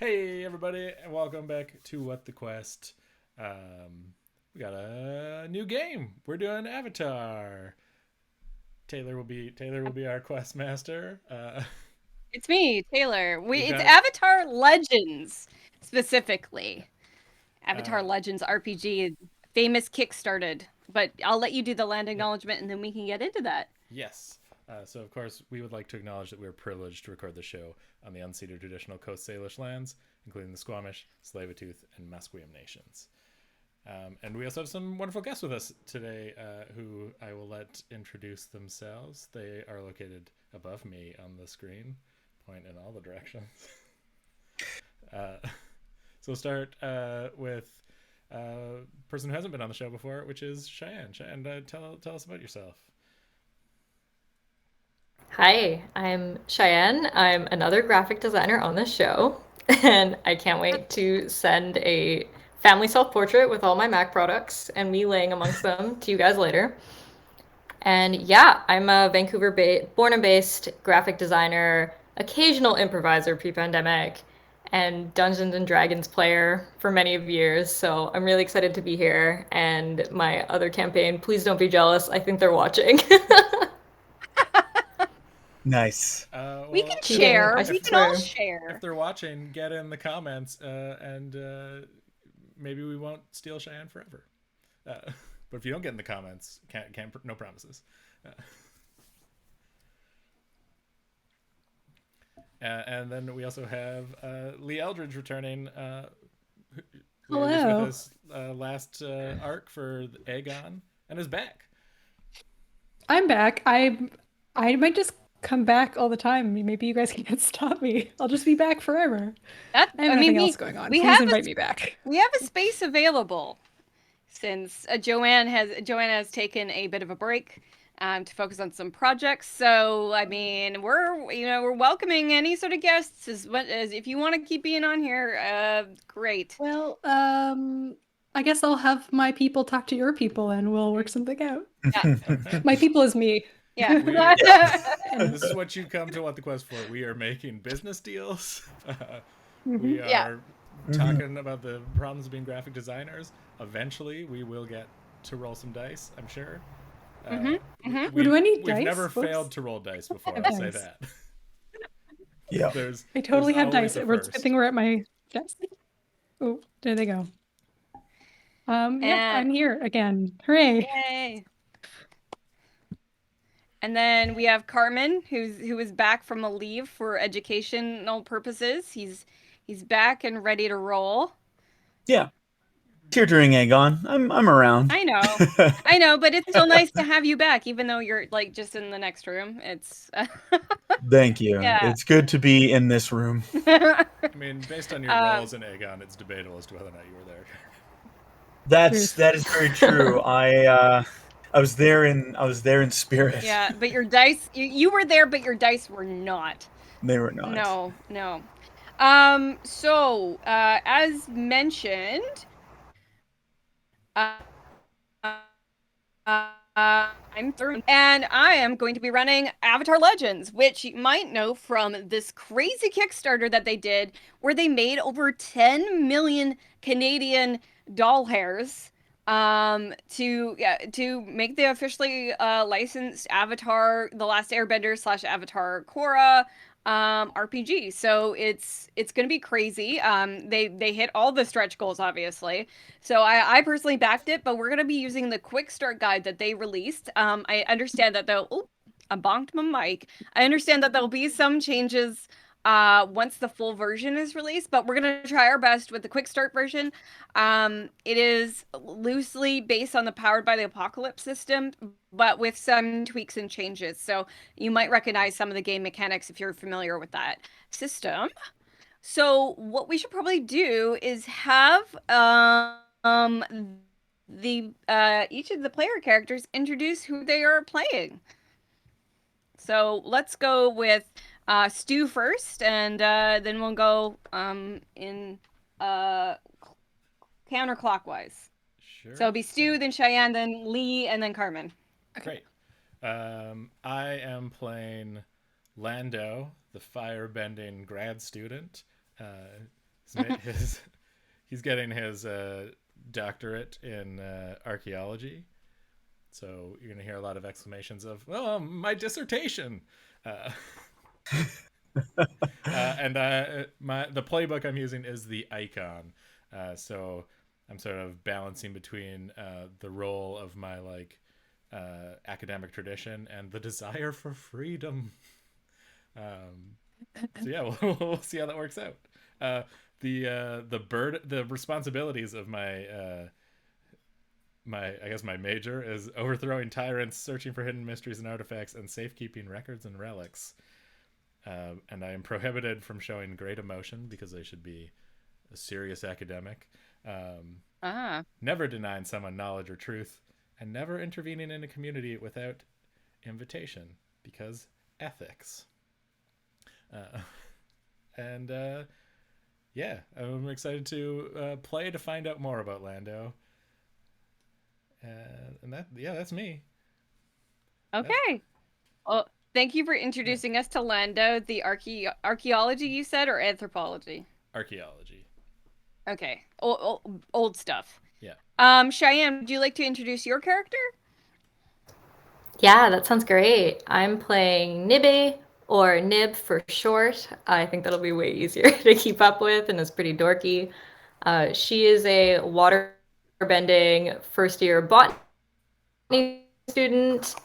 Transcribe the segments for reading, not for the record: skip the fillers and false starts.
Hey everybody, and welcome back to What the Quest. We got a new game. We're doing Avatar. Taylor will be our quest master. It's me, Taylor. We've It's got Avatar Legends specifically. Avatar uh, Legends RPG, famous Kickstarted. But I'll let you do the land yep, acknowledgement and then we can get into that. yes. So of course we would like to acknowledge that we are privileged to record the show on the unceded traditional Coast Salish lands, including the Squamish, Tsleil-Waututh, and Musqueam nations. And we also have some wonderful guests with us today who I will let introduce themselves. They are located above me on the screen, point in all the directions. uh, so we'll start with a person who hasn't been on the show before, which is Cheyenne. Cheyenne, tell us about yourself. Hi, I'm Cheyenne. I'm another graphic designer on this show, and I can't wait to send a family self-portrait with all my Mac products and me laying amongst them to you guys later. And yeah, I'm a born and based graphic designer, occasional improviser pre-pandemic, and Dungeons and Dragons player for many of years. So I'm really excited to be here. And my other campaign, please don't be jealous. I think they're watching. Nice. We can Well, Cheating, share. I We can all swear. if share. they're watching, get in the comments, and maybe we won't steal Cheyenne forever. But if you don't get in the comments, can't no promises. And then we also have Lee Eldridge returning. Lee was with Hello. us last arc for Aegon and is back. I'm back. I might just come back all the time. Maybe you guys can't stop me. I'll just be back forever. That I have I mean nothing else we going on. we Please have invite me back. we have a space available since Joanne has taken a bit of a break to focus on some projects. So I mean, we're welcoming any sort of guests as if you want to keep being on here. Great. Well, I guess I'll have my people talk to your people and we'll work something out. Yeah, Okay. My people is me. yeah. We And This is what you come to What the Quest for. We are making business deals. We mhm. Yeah. are talking about the problems of being graphic designers. Eventually, we will get to roll some dice, I'm sure. Mhm. Mhm. Oh, do I need We've dice? never Whoops. failed to roll dice before, I have I'll say dice. that. Yeah. I There's totally have always dice. a It's a good first. thing we're at my desk. Oh, there they go. Yeah, And I'm here again. Hooray. yay. And then we have Carmen, who is back from a leave for educational purposes. He's back and ready to roll. Yeah. Here during Aegon. I'm around. I know, but it's still nice to have you back, even though you're like just in the next room. It's Thank you. yeah. It's good to be in this room. I mean, based on your um, roles in Aegon, it's debatable as to whether or not you were there. Truth. That is very true. I was there in spirit. yeah, but your dice, you were there, but your dice were not. They were not. No, no. So as mentioned, uh, I'm through, and I am going to be running Avatar Legends, which you might know from this crazy Kickstarter that they did, where they made over 10 million Canadian doll hairs to make the officially licensed Avatar: The Last Airbender / Avatar Korra RPG. So it's gonna be crazy. They hit all the stretch goals, obviously. So I personally backed it, but we're gonna be using the quick start guide that they released. I understand that they'll. Oh, I bonked my mic. I understand that there'll be some changes once the full version is released, but we're gonna try our best with the quick start version. It is loosely based on the Powered by the Apocalypse system, but with some tweaks and changes. So you might recognize some of the game mechanics if you're familiar with that system. So what we should probably do is have the each of the player characters introduce who they are playing. So let's go with Stu first, and then we'll go in uh, counterclockwise. So Sure. it'll be Stu, then Cheyenne, then Lee, and then Carmen. Great. I am playing Lando, the firebending grad student, He's getting his doctorate in archaeology. So you're going to hear a lot of exclamations of, "Oh, my dissertation!" And the playbook I'm using is the icon. So I'm sort of balancing between the role of my academic tradition and the desire for freedom. So yeah, we'll see how that works out. The responsibilities of my I guess my major is overthrowing tyrants, searching for hidden mysteries and artifacts, and safekeeping records and relics. And I am prohibited from showing great emotion because I should be a serious academic. Never denying someone knowledge or truth, and never intervening in a community without invitation because ethics. Yeah, I'm excited to play to find out more about Lando. And that's me. Okay. Well, thank you for introducing us to Lando. The archaeology you said, or anthropology? Archaeology. Okay. Old stuff. Yeah. Cheyenne, would you like to introduce your character? Yeah, that sounds great. I'm playing Nibbe, or Nib for short. I think that'll be way easier to keep up with, and it's pretty dorky. She is a water-bending first-year botany student,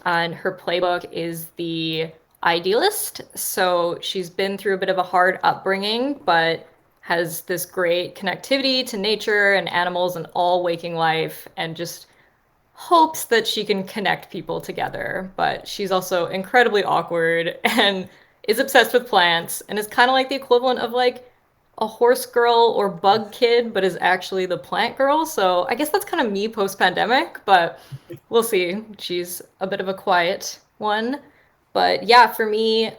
and her playbook is the idealist. So she's been through a bit of a hard upbringing, but has this great connectivity to nature and animals and all waking life, and just hopes that she can connect people together. But she's also incredibly awkward and is obsessed with plants, and is kind of like the equivalent of like a horse girl or bug kid, but is actually the plant girl. So I guess that's kind of me post-pandemic, but we'll see. She's a bit of a quiet one. But yeah, for me,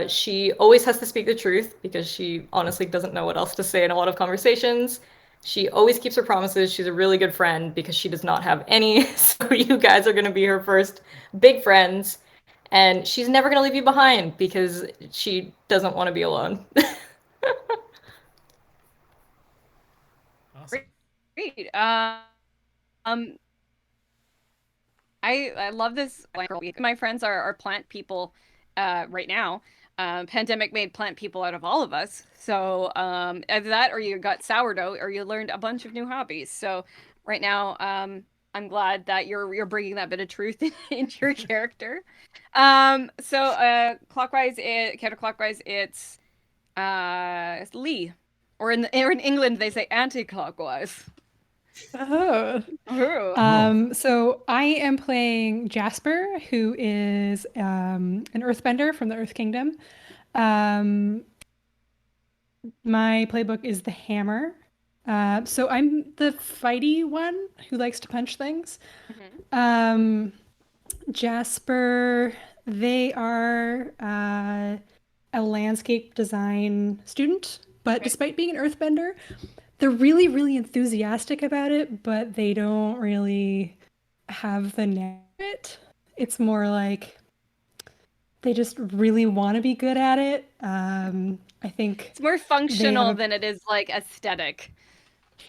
she always has to speak the truth because she honestly doesn't know what else to say in a lot of conversations. She always keeps her promises. She's a really good friend because she does not have any. So you guys are going to be her first big friends. And she's never going to leave you behind because she doesn't want to be alone. Awesome. Great. I love this. My friends are plant people right now. Pandemic made plant people out of all of us. So either that, or you got sourdough, or you learned a bunch of new hobbies. So right now, I'm glad that you're bringing that bit of truth into your character. So counterclockwise, it's Lee, or in England they say anti-clockwise. Oh. So I am playing Jasper, who is an earthbender from the Earth Kingdom. My playbook is the hammer. So I'm the fighty one who likes to punch things. Jasper, they are a landscape design student, but despite being an earthbender, they're really, really enthusiastic about it, but they don't really have the knack of it. It's more like they just really want to be good at it. I think it's more functional than it is like aesthetic.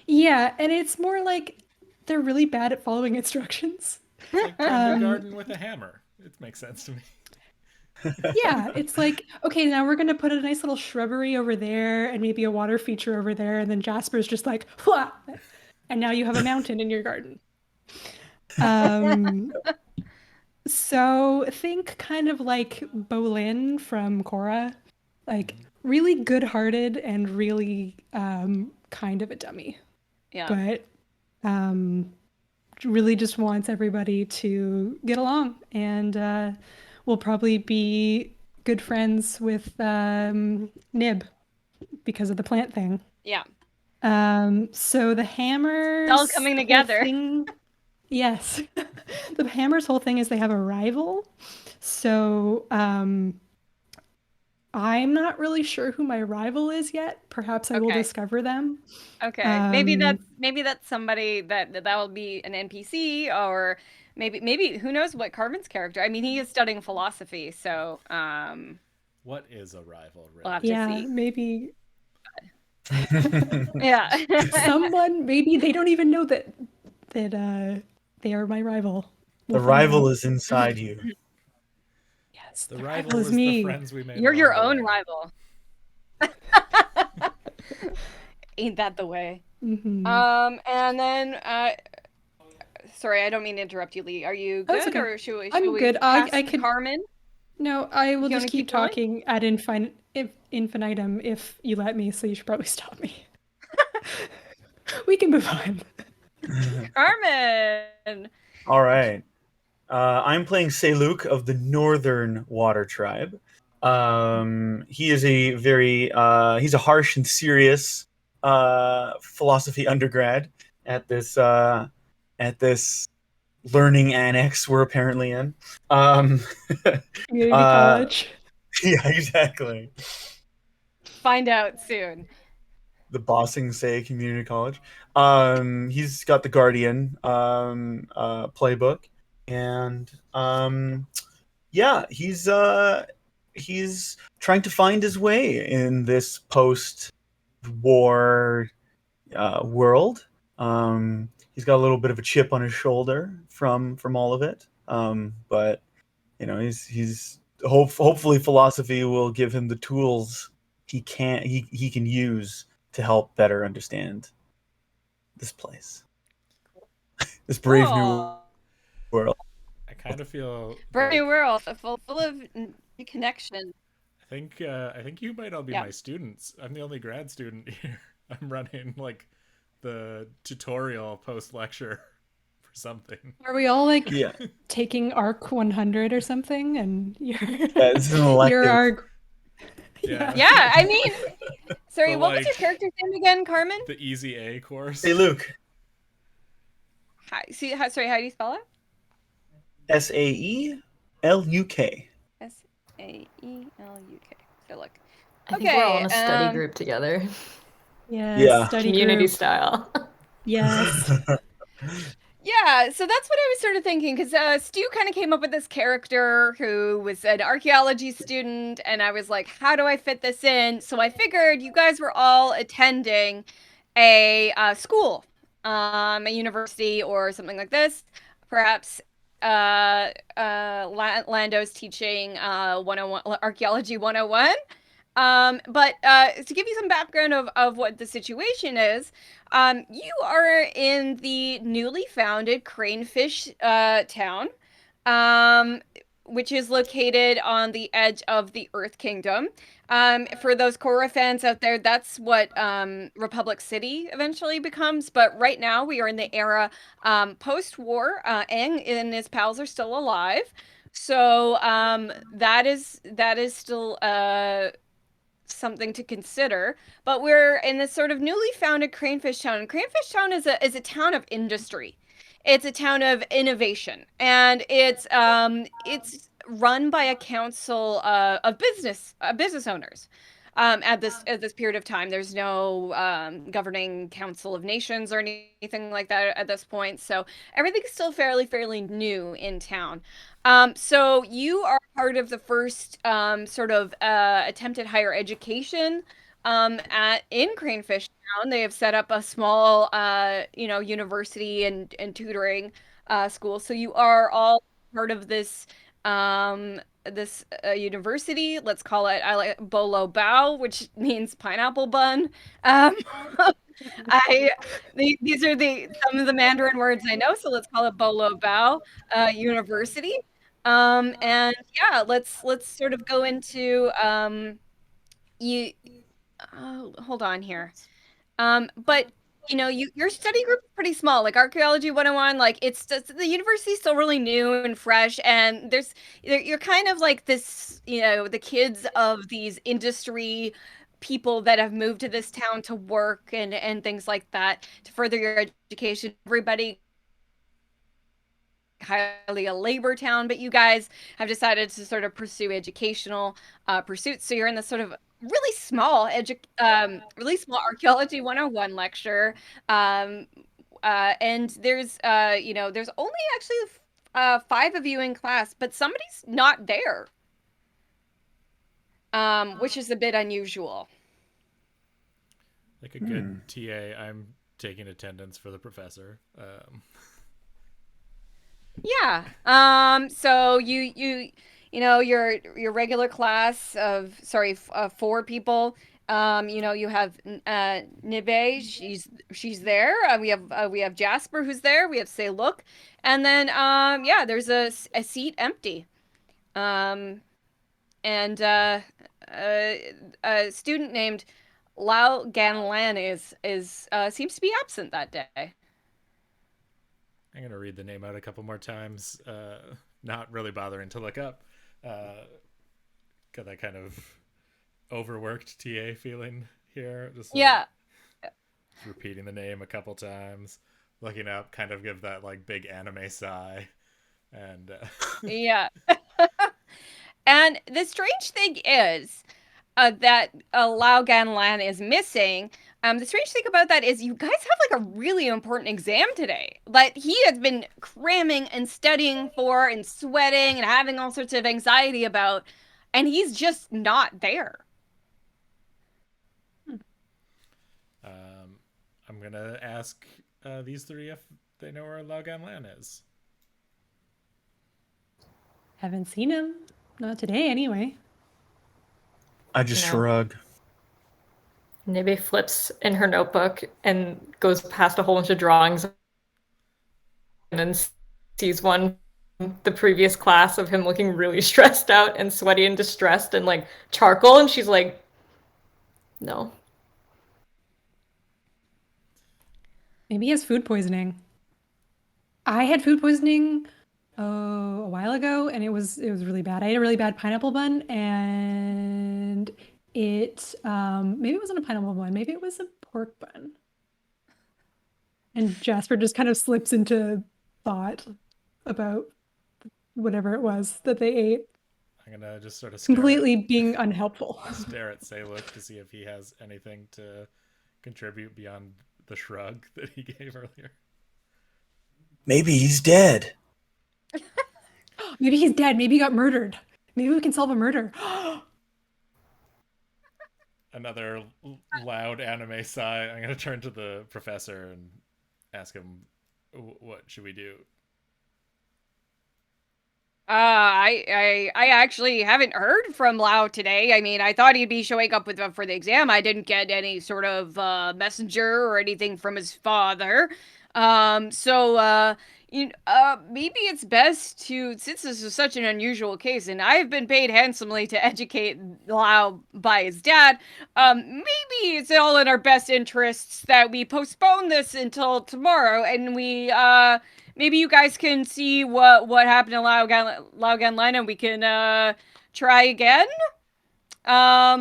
Yeah, and it's more like they're really bad at following instructions. It's like kindergarten with a hammer. It makes sense to me. Yeah, it's like, okay, now we're going to put a nice little shrubbery over there and maybe a water feature over there. And then Jasper's just like, wah! And now you have a mountain in your garden. So think kind of like Bolin from Korra, like really good-hearted and really kind of a dummy. Yeah. But really just wants everybody to get along, and will probably be good friends with Nib because of the plant thing. Yeah. So the hammers... It's all coming together. Yes. The hammers' whole thing is they have a rival. So I'm not really sure who my rival is yet. Perhaps I will discover them. Okay. Maybe that's somebody that will be an NPC, or maybe who knows what Carmen's character. I mean, he is studying philosophy, so what is a rival, really? We'll have to see. Maybe Yeah. Someone, maybe they don't even know that they are my rival. The We'll find rival out. is inside you. Yes, The the rival rival is is the me. friends we made. You're your along the own way. rival. Ain't that the way? Mhm. And then sorry, I don't mean to interrupt you, Lee. Are you That's good, okay. or should I'm we good. pass I to could. Carmen? No, I will You just wanna keep keep going? talking ad infinitum if you let me. So you should probably stop me. We can move on. Carmen. All right. I'm playing Seluk of the Northern Water Tribe. He is he's a harsh and serious philosophy undergrad at this learning annex we're apparently in. Um, Community uh, college. yeah, exactly. Find out soon. The Bossing Say Community College. He's got the Guardian playbook, and yeah, he's trying to find his way in this post-war world. He's got a little bit of a chip on his shoulder from all of it, but you know hopefully philosophy will give him the tools he can use to help better understand this place, this brave new Cool. world. I kind of feel Brave like new world, full of connection. I think you might all be Yeah. my students. I'm the only grad student here. I'm running like the tutorial post lecture for something. Are we all like Yeah, taking ARC 100 or something? And you're this is an you're elective. our Yeah. Yeah, I mean, sorry, The, what was your like, character's name again, Carmen? The easy A course. Hey, Luke. Sorry, how do you spell it? Saeeluk. Saeeluk. So look. I think we're all in a Okay, study group together. yes, study Community group. style. Yes. Yeah, so that's what I was sort of thinking, because Stu kind of came up with this character who was an archaeology student, and I was like, how do I fit this in? So I figured you guys were all attending a school, a university or something like this. Perhaps Lando's teaching 101, Archaeology 101. But to give you some background of what the situation is, you are in the newly founded Cranefish town, which is located on the edge of the Earth Kingdom. For those Korra fans out there, that's what Republic City eventually becomes. But right now, we are in the era post-war. Aang and his pals are still alive, so that is still something to consider. But we're in this sort of newly founded Cranefish Town. And Cranefish Town is a town of industry. It's a town of innovation, and it's run by a council of business owners. At this period of time, there's no governing council of nations or anything like that at this point. So everything's still fairly new in town. So you are part of the first sort of attempted higher education at in Cranefish Town. They have set up a small, university and tutoring school. So you are all part of this university. Let's call it, I like Bolo Bao, which means pineapple bun. Um, these are some of the Mandarin words I know, so let's call it Bolo Bao University. And yeah, let's sort of go into you. Oh, hold on here. But your study group is pretty small. Like Archaeology 101, like it's just, the university's still really new and fresh, and you're kind of like this, the kids of these industry people that have moved to this town to work and things like that to further your education. Everybody highly a labor town, but you guys have decided to sort of pursue educational pursuits. So you're in this sort of really small archaeology 101 lecture. Um, and there's only actually five of you in class, but somebody's not there, which is a bit unusual. Like a good TA, I'm taking attendance for the professor. Yeah. So your regular class of 4 people. You have Nibe. She's there. We have Jasper who's there. We have Say Look, and then there's a seat empty. Um, and a student named Lao Ganlan is seems to be absent that day. I'm gonna read the name out a couple more times, not really bothering to look up. Got that kind of overworked TA feeling here. Just repeating the name a couple times, looking up, kind of give that like big anime sigh, and Yeah. And the strange thing is that Lao Ganlan is missing. The strange thing about that is you guys have like a really important exam today that he has been cramming and studying for and sweating and having all sorts of anxiety about, and he's just not there. I'm gonna ask these 3 if they know where Lao Ganlan is. Haven't seen him. Not today, anyway. I just shrug. Nibe flips in her notebook and goes past a whole bunch of drawings and then sees one the previous class of him looking really stressed out and sweaty and distressed and like charcoal, and she's like, no. Maybe he has food poisoning. I had food poisoning a while ago, and it was really bad. I ate a really bad pineapple bun, and it maybe it wasn't a pineapple bun, maybe it was a pork bun. And Jasper just kind of slips into thought about whatever it was that they ate. I'm gonna just sort of Completely being unhelpful. Stare at Saylook to see if he has anything to contribute beyond the shrug that he gave earlier. Maybe he's dead. Maybe he's dead. Maybe he got murdered. Maybe we can solve a murder. Another loud anime sigh. I'm gonna turn to the professor and ask him, what should we do? I actually haven't heard from Lau today. I mean, I thought he'd be showing up for the exam. I didn't get any sort of messenger or anything from his father. Maybe it's best to, since this is such an unusual case, and I've been paid handsomely to educate Lau by his dad, maybe it's all in our best interests that we postpone this until tomorrow, and we, maybe you guys can see what happened to Lao Ganlan, and we can try again. Let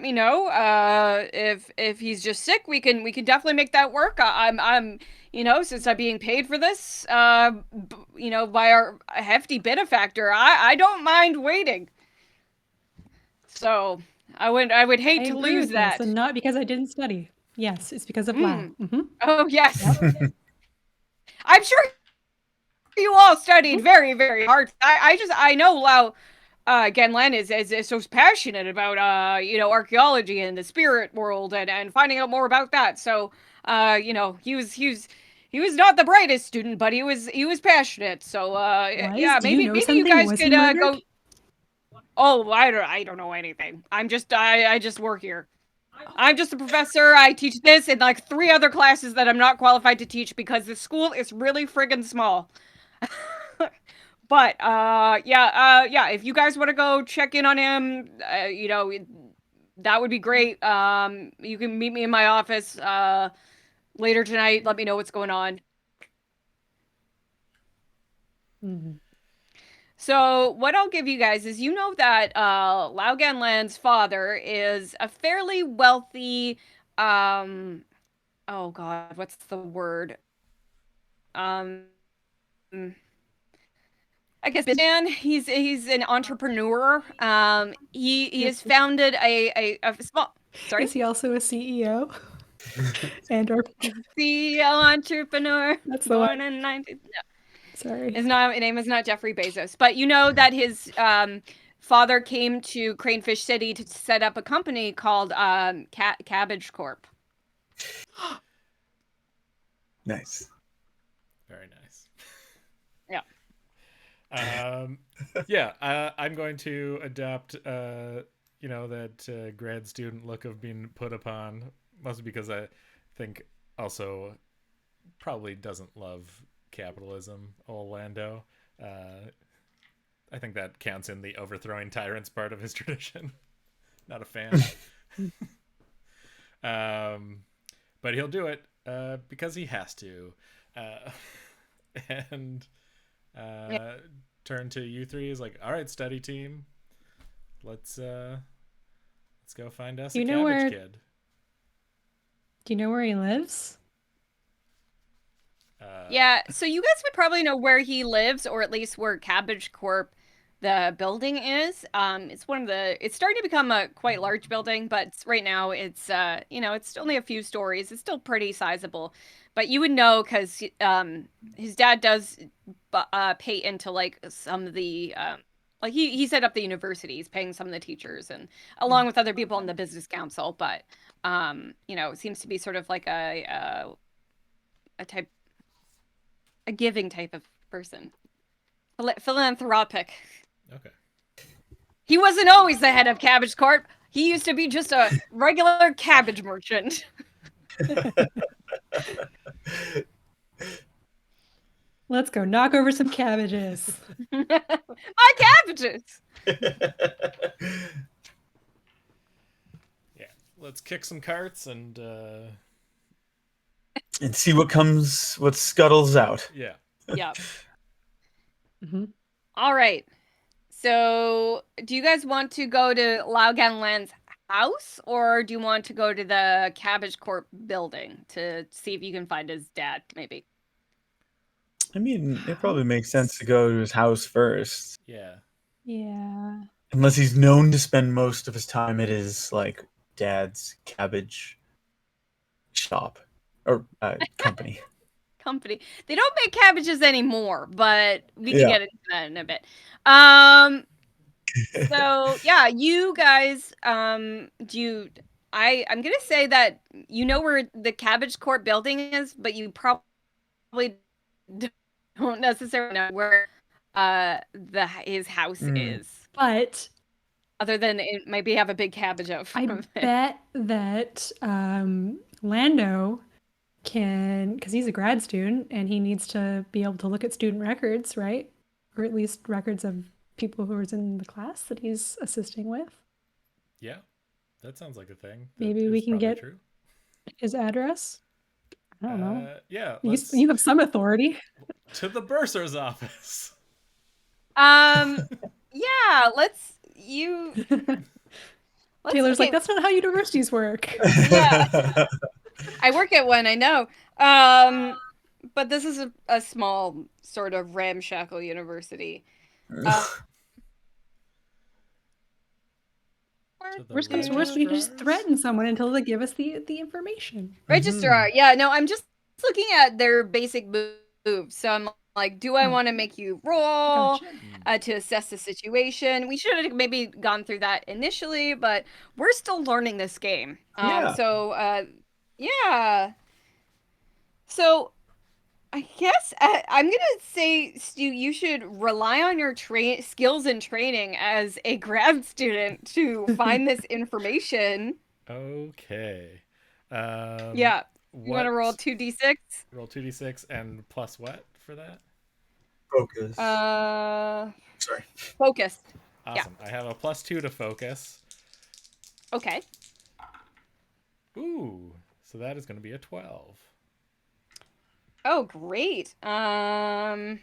me know if he's just sick. We can definitely make that work. I'm since I'm being paid for this, by our hefty benefactor, I don't mind waiting. So I would hate to lose that. And not because I didn't study. Yes, it's because of Lau. Mm-hmm. Oh yes. I'm sure you all studied very, very hard. I know Lau Ganlan is so passionate about archaeology and the spirit world and finding out more about that. So he was not the brightest student, but he was passionate. So maybe you guys could go. Oh, I don't know anything. I just work here. I'm just a professor. I teach this and like 3 other classes that I'm not qualified to teach because the school is really friggin' small. But if you guys want to go check in on him, that would be great. You can meet me in my office later tonight. Let me know what's going on. Mm-hmm. So what I'll give you guys is, that Lao Ganlan's father is a fairly wealthy, oh God, what's the word? I guess man. He's an entrepreneur. He has founded a small. Sorry. Is he also a CEO? And or CEO entrepreneur. That's the one. In 19. No. Sorry. His name is not Jeffrey Bezos, but that his father came to Cranefish City to set up a company called Cabbage Corp. Nice. Very nice. Yeah. I'm going to adopt, that grad student look of being put upon, mostly because I think also probably doesn't love capitalism, Orlando. I think that counts in the overthrowing tyrants part of his tradition. Not a fan. But he'll do it because he has to. And turn to you three is like, all right, study team, let's go find us a cabbage kid. Do you know where he lives? Yeah, so you guys would probably know where he lives, or at least where Cabbage Corp, the building is. It's it's starting to become a quite large building, but right now it's it's only a few stories. It's still pretty sizable, but you would know because his dad does pay into like some of the like he set up the university. He's paying some of the teachers and along with other people on the business council, but it seems to be sort of like a giving type of person. Philanthropic. Okay. He wasn't always the head of Cabbage Corp. He used to be just a regular cabbage merchant. Let's go knock over some cabbages. My cabbages! Yeah. Let's kick some carts and see what scuttles out. Yeah. Yeah. All right. So, do you guys want to go to Lauganland's house, or do you want to go to the Cabbage Corp building to see if you can find his dad, maybe? I mean, it probably makes sense to go to his house first. Yeah. Yeah. Unless he's known to spend most of his time at his, like, dad's cabbage shop. Or company. Company. They don't make cabbages anymore, but we can get into that in a bit. So yeah, you guys, I'm gonna say that you know where the Cabbage Corp building is, but you probably don't necessarily know where his house is. But other than it might have a big cabbage out front of it. Bet that Lando can, because he's a grad student and he needs to be able to look at student records, right? Or at least records of people who are in the class that he's assisting with. Yeah, that sounds like a thing. Maybe we can get his address. I don't know. Yeah, you have some authority. To the bursar's office. Yeah, Taylor's like, that's not how universities work. Yeah. I work at one, I know. But this is a small sort of ramshackle university. Worst comes to worst, we just threaten someone until they give us the information. Registrar. Yeah, no, I'm just looking at their basic moves. So I'm like, do I want to make you roll to assess the situation? We should have maybe gone through that initially, but we're still learning this game. So I guess I'm going to say, Stu, you should rely on your skills and training as a grad student to find this information. Okay. Yeah. You want to roll 2d6? Roll 2d6 and plus what for that? Focus. Sorry. Focus. Awesome. Yeah. I have a +2 to focus. Okay. Ooh. So that is going to be a 12. Oh, great. Yeah,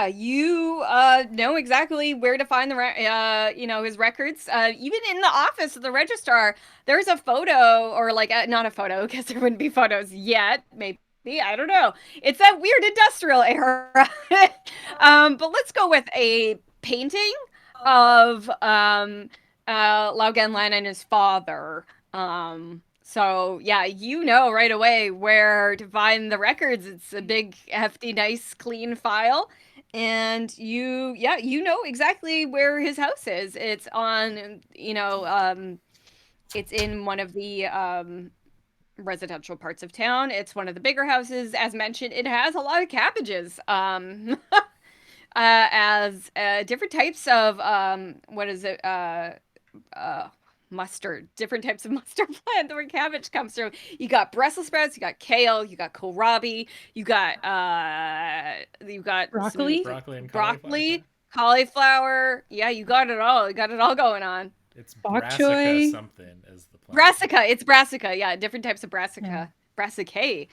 you know exactly where to find his records. Even in the office of the registrar, there's a photo, or like not a photo, because there wouldn't be photos yet. Maybe, I don't know. It's that weird industrial era. But let's go with a painting of Laugan Lan and his father. So yeah, you know right away where to find the records. It's a big, hefty, nice, clean file. And you know exactly where his house is. It's on, it's in one of the residential parts of town. It's one of the bigger houses. As mentioned, it has a lot of cabbages. As different types of what is it? Mustard, different types of mustard plant where cabbage comes from. You got Brussels sprouts, you got kale, you got kohlrabi, you got Broccoli? Broccoli and broccoli, cauliflower. cauliflower. Yeah, you got it all. You got it all going on. It's Bok brassica choy. something is the plant. Brassica, it's brassica. Yeah, different types of brassica. Yeah. Brassicae.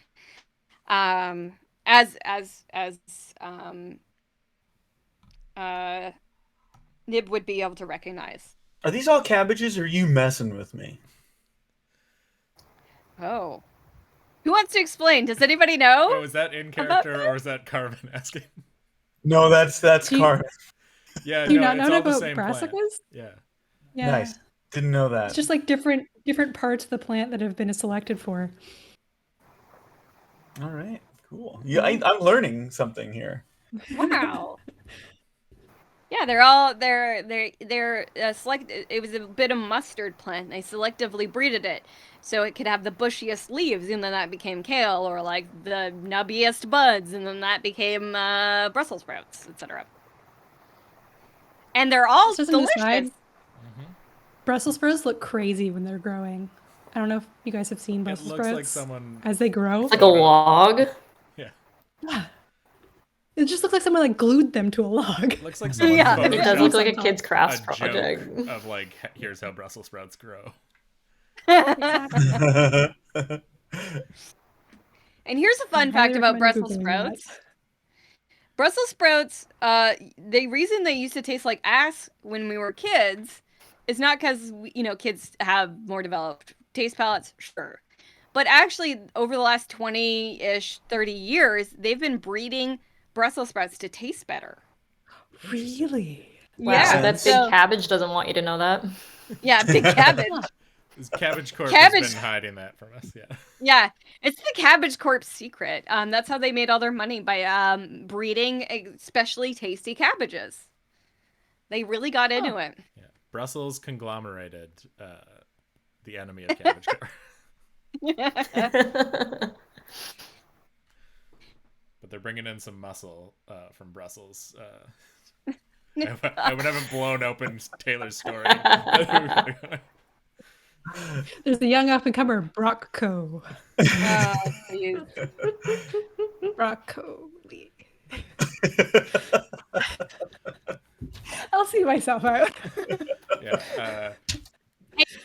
As Nib would be able to recognize. Are these all cabbages, or are you messing with me? Oh. Who wants to explain? Does anybody know? Oh, is that in character or is that Carmen asking? No, that's Do you- Carmen. Yeah, Do you no, not it's know all the about same plant. brassicas? Yeah. Yeah. Nice. Didn't know that. It's just like different parts of the plant that have been selected for. All right, cool. Yeah, I'm learning something here. Wow. Yeah, they're selected. It was a bit of mustard plant. They selectively breeded it so it could have the bushiest leaves, and then that became kale, or like the nubbiest buds, and then that became Brussels sprouts, etc. And they're all Just as an aside, delicious. Brussels sprouts look crazy when they're growing. I don't know if you guys have seen It Brussels looks sprouts like someone. as they grow. It's like a log. Yeah. Yeah. It just looks like someone like glued them to a log. It looks like someone. Yeah. It does look like a photoshopped kid's crafts a project. joke of like, here's how Brussels sprouts grow. And here's a fun I fact highly about recommend Brussels Googling sprouts. that. Brussels sprouts, the reason they used to taste like ass when we were kids is not because, kids have more developed taste palates, sure. But actually, over the last 20-ish, 30 years, they've been breeding Brussels sprouts to taste better. Really? Wow, Yeah, that big so- cabbage doesn't want you to know that. Yeah, big cabbage. This Cabbage Corp Cabbage- has been hiding that from us. Yeah. Yeah, it's the Cabbage Corp's secret. That's how they made all their money, by breeding especially tasty cabbages. They really got into it. Yeah. Brussels conglomerated the enemy of Cabbage Corp. But they're bringing in some muscle from Brussels. I would haven't blown open Taylor's story. There's the young up-and-comer Brockco. Jeez. Broccoli. I'll see myself out. Yeah.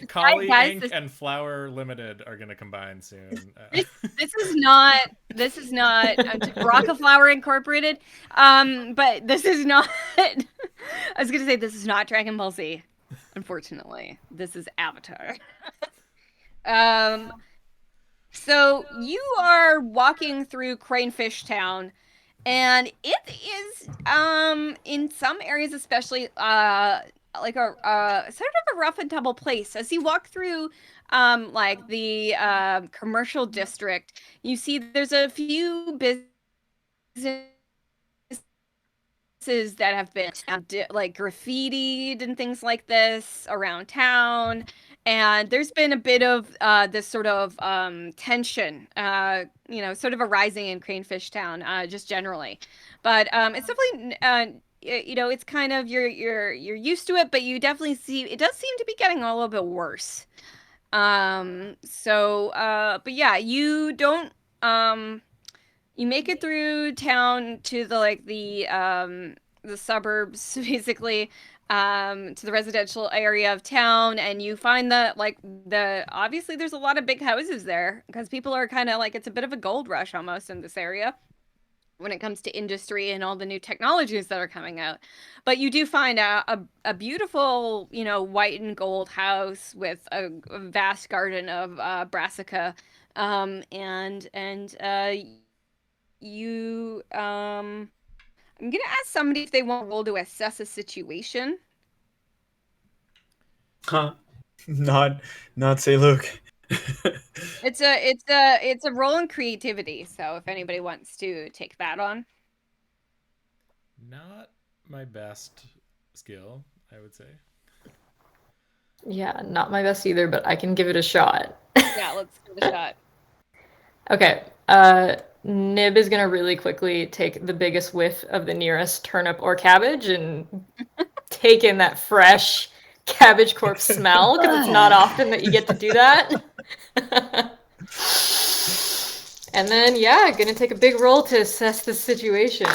Collie guys, Inc. and Flower Limited are going to combine soon. This is not Rockaflower Incorporated. But this is not. I was gonna say this is not Dragon Ball Z. Unfortunately, this is Avatar. So you are walking through Cranefish Town, and it is in some areas, especially like a sort of a rough and tumble place. As you walk through like the commercial district, you see there's a few businesses that have been like graffitied and things like this around town, and there's been a bit of this sort of tension, sort of arising in Cranefish Town, just generally. But it's definitely it's kind of you're used to it, but you definitely see it does seem to be getting a little bit worse. But yeah, you don't you make it through town to the suburbs, basically, to the residential area of town, and you find that obviously there's a lot of big houses there because people are kind of like, it's a bit of a gold rush almost in this area when it comes to industry and all the new technologies that are coming out. But you do find a beautiful, white and gold house with a vast garden of brassica, I'm gonna ask somebody if they want to roll to assess a situation. Huh? Not say Luke. It's a roll in creativity, so if anybody wants to take that on. Not my best skill, I would say. Yeah, not my best either, but I can give it a shot. Yeah, let's give it a shot. Okay. Nib is gonna really quickly take the biggest whiff of the nearest turnip or cabbage and take in that fresh cabbage corpse smell, because it's not often that you get to do that. And then, yeah, gonna take a big roll to assess the situation.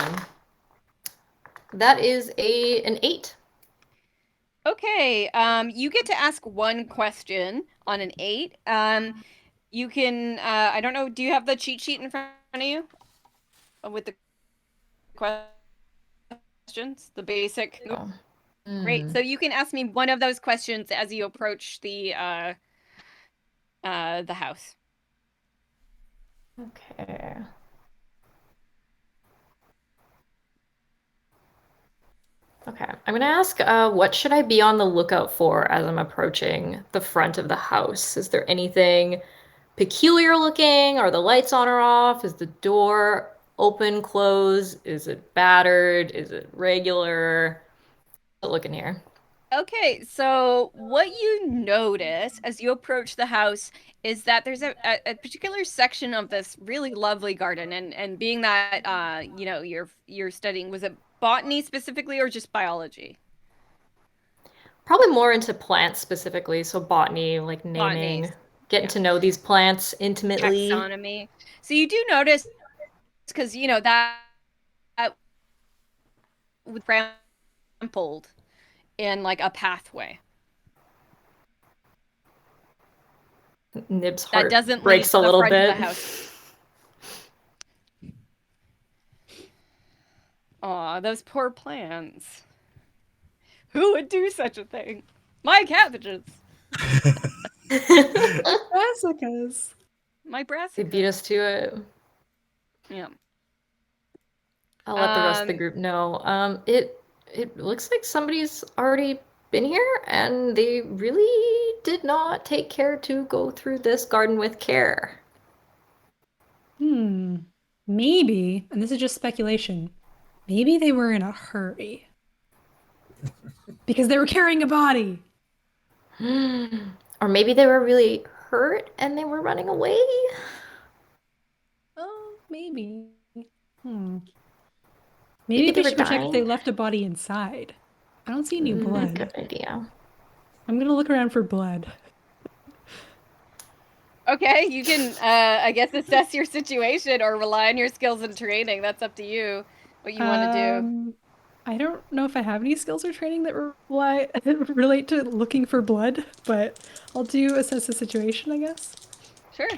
That is an 8. Okay, you get to ask one question on an 8. You can, I don't know, do you have the cheat sheet in front of you? With the questions? The basic? Oh. Great, so you can ask me one of those questions as you approach the house. Okay. Okay, I'm gonna ask, what should I be on the lookout for as I'm approaching the front of the house? Is there anything peculiar looking? Are the lights on or off? Is the door open, closed? Is it battered? Is it regular? What's it looking here? Okay, so what you notice as you approach the house is that there's a particular section of this really lovely garden, and being that you know, you're studying, was it botany specifically or just biology? Probably more into plants specifically, so botany, like naming, Botany, getting yeah. to know these plants intimately. Taxonomy. So you do notice, because you know that was trampled in like a pathway Nib's that heart doesn't lead breaks to a the little front of bit. the house. Aw, those poor plants. Who would do such a thing? My cabbages. Brassicas. My brassicas. They beat us to it. Yeah. I'll let the rest of the group know. It looks like somebody's already been here, and they really did not take care to go through this garden with care. Maybe, and this is just speculation, maybe they were in a hurry. Because they were carrying a body. Or maybe they were really hurt and they were running away. Oh, maybe. Maybe Maybe they we were should go check if they dying. left a body inside. I don't see any blood. Good idea. I'm gonna look around for blood. Okay, you can, I guess, assess your situation or rely on your skills and training. That's up to you. What you want to do. I don't know if I have any skills or training that relate to looking for blood, but I'll do assess the situation, I guess. Sure.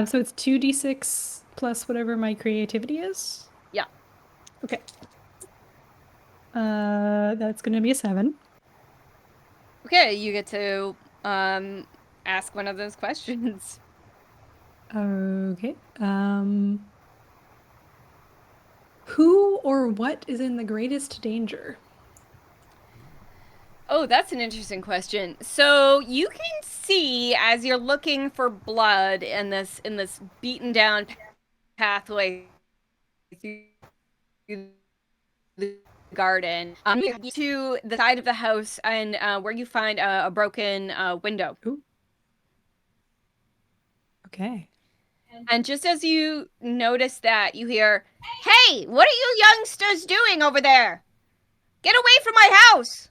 So it's 2d6 plus whatever my creativity is? Yeah. Okay. That's gonna be a 7. Okay, you get to ask one of those questions. Okay. Who or what is in the greatest danger? Oh, that's an interesting question. So you can see as you're looking for blood in this beaten down pathway through the garden, to the side of the house, and where you find a broken window. Ooh. Okay. And just as you notice that, you hear, "Hey, what are you youngsters doing over there? Get away from my house!"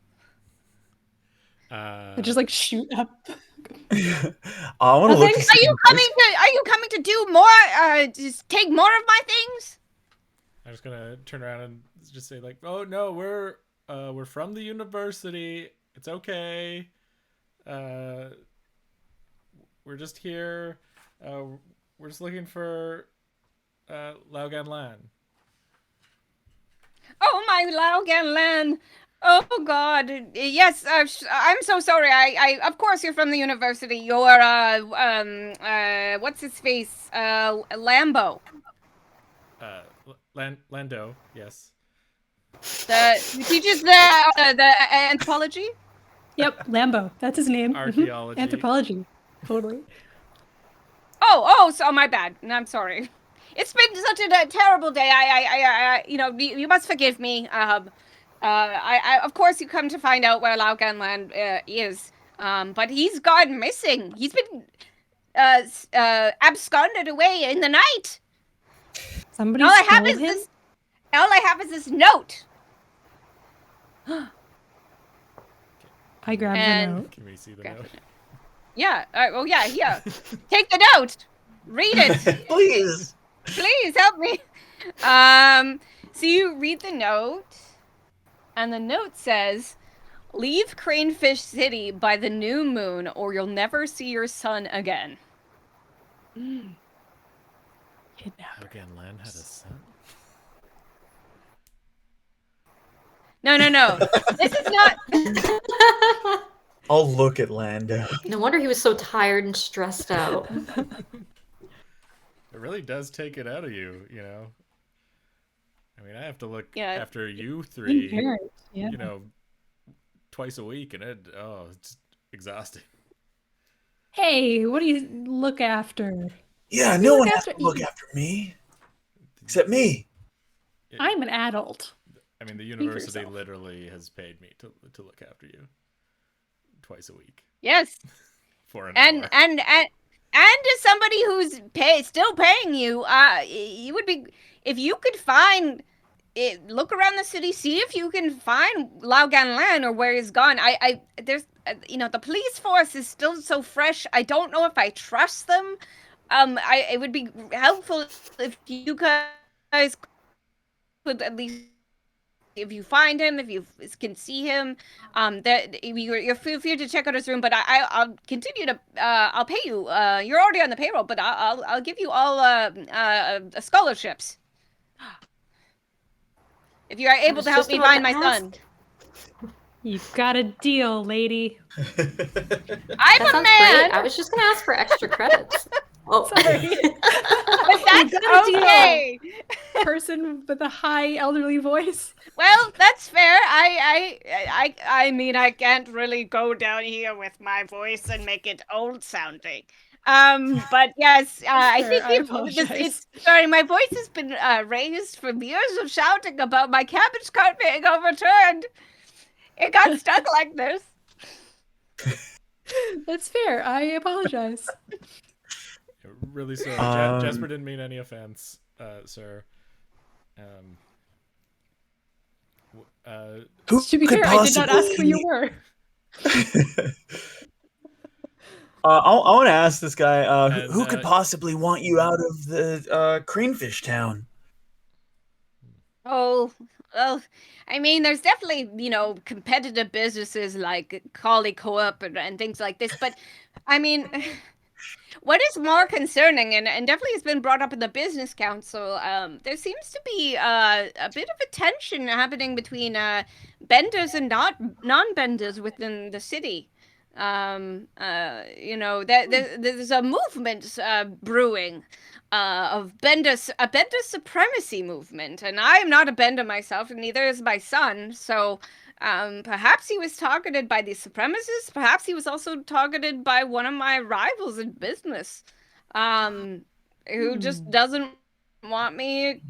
I just like shoot up. I want to look. Are you coming to do more? Just take more of my things? I'm just gonna turn around and just say like, "Oh no, we're from the university. It's okay. We're just here. We're just looking for Laugan Lan." Oh, my Laugan Lan. Oh God, yes. I'm so sorry. I of course you're from the university. You're what's his face? Lambo. Lando, yes. Who teaches the anthropology. Yep, Lambo. That's his name. Archaeology. Anthropology. Totally. Oh, so my bad. I'm sorry. It's been such a terrible day. You know, you must forgive me. Of course, you come to find out where Lao Ganlan is. But he's gone missing. He's been absconded away in the night. Somebody All I have stole is him? this. All I have is this note. I grabbed And- the note. Can we see the Grab note? it. Yeah. Oh, yeah. Here. Take the note. Read it. Please. Please help me. So you read the note, and the note says, "Leave Cranefish City by the new moon, or you'll never see your son again." Kidnapper. Again, Lan had a son. No. This is not. I'll look at Lando. No wonder he was so tired and stressed out. It really does take it out of you, you know. I mean, I have to look Yeah. after you Being three, parent, yeah. you know, twice a week, and it's exhausting. Hey, what do you look after? Yeah, You no look one has after- to look after me. Except me. I'm an adult. I mean, the for university yourself. literally has paid me to look after you twice a week Yes. for an And hour. as somebody who's still paying you, you would be, if you could find it, look around the city, see if you can find Lao Ganlan or where he's gone. There's you know, the police force is still so fresh. I don't know if I trust them. It would be helpful if you guys could at least, if you find him, if you can see him, that you're free to check out his room. But I'll continue to I'll pay you. You're already on the payroll, but I'll give you all scholarships if you are able was to help just me about find to my son. You've got a deal, lady. I'm That a sounds man, great. I was just gonna ask for extra credits. Oh, Sorry. but that's got a deal. okay. Person with a high elderly voice. Well, that's fair. I mean, I can't really go down here with my voice and make it old sounding. But yes, I Sure, think I apologize. sorry, my voice has been raised from years of shouting about my cabbage cart being overturned. It got stuck like this. That's fair. I apologize. Really sorry. Jasper didn't mean any offense, sir. Who To be could fair, I did not ask who you possibly- were. I want to ask this guy, And, who could possibly want you out of the Cranefish Town? Oh, well, I mean, there's definitely, you know, competitive businesses like Collie Co-op and things like this, but I mean, what is more concerning, and definitely has been brought up in the business council, there seems to be a bit of a tension happening between benders and non-benders within the city. You know, there's a movement brewing of a bender supremacy movement, and I am not a bender myself, and neither is my son. So, perhaps he was targeted by the supremacists. Perhaps he was also targeted by one of my rivals in business, who just doesn't want me.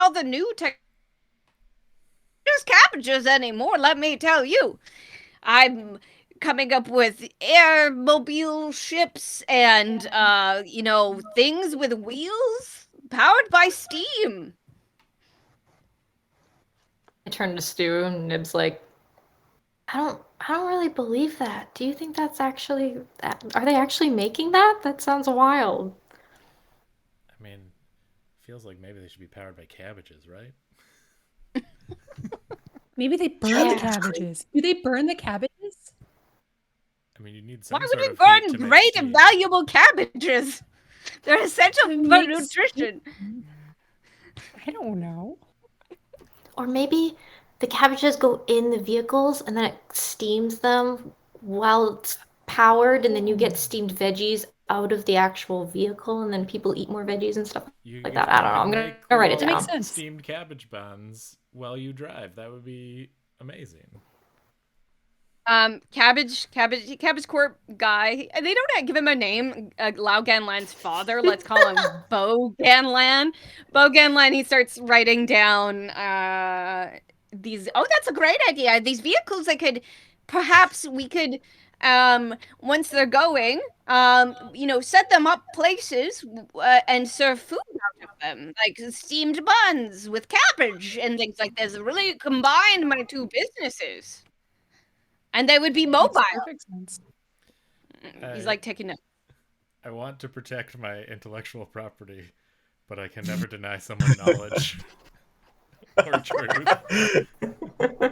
All the new tech, just cabbages anymore. Let me tell you, I'm coming up with airmobile ships and you know, things with wheels powered by steam. I turned to Stu and Nib's like, I don't really believe that. Do you think that's actually are they actually making that? That sounds wild. I mean, feels like maybe they should be powered by cabbages, right? Maybe they burn Yeah, the that's cabbages. Do they burn the cabbages? I mean, you need some Why would sort we of heat burn to make great and steam. valuable cabbages? They're essential To for make nutrition. I don't know. Or maybe the cabbages go in the vehicles and then it steams them while it's powered, and then you get steamed veggies out of the actual vehicle, and then people eat more veggies and stuff like that. I don't know. I'm gonna write it cool down. Makes sense. Steamed cabbage buns while you drive. That would be amazing. Cabbage Corp guy. They don't give him a name. Lao Ganlan's father. Let's call him Bo Ganlan. Bo Ganlan. He starts writing down these. Oh, that's a great idea. These vehicles that could, perhaps we could, once they're going, set them up places and serve food out of them, like steamed buns with cabbage and things like this. Really combine my two businesses. And they would be Makes mobile. perfect sense. He's like taking notes. I want to protect my intellectual property, but I can never deny someone knowledge or truth.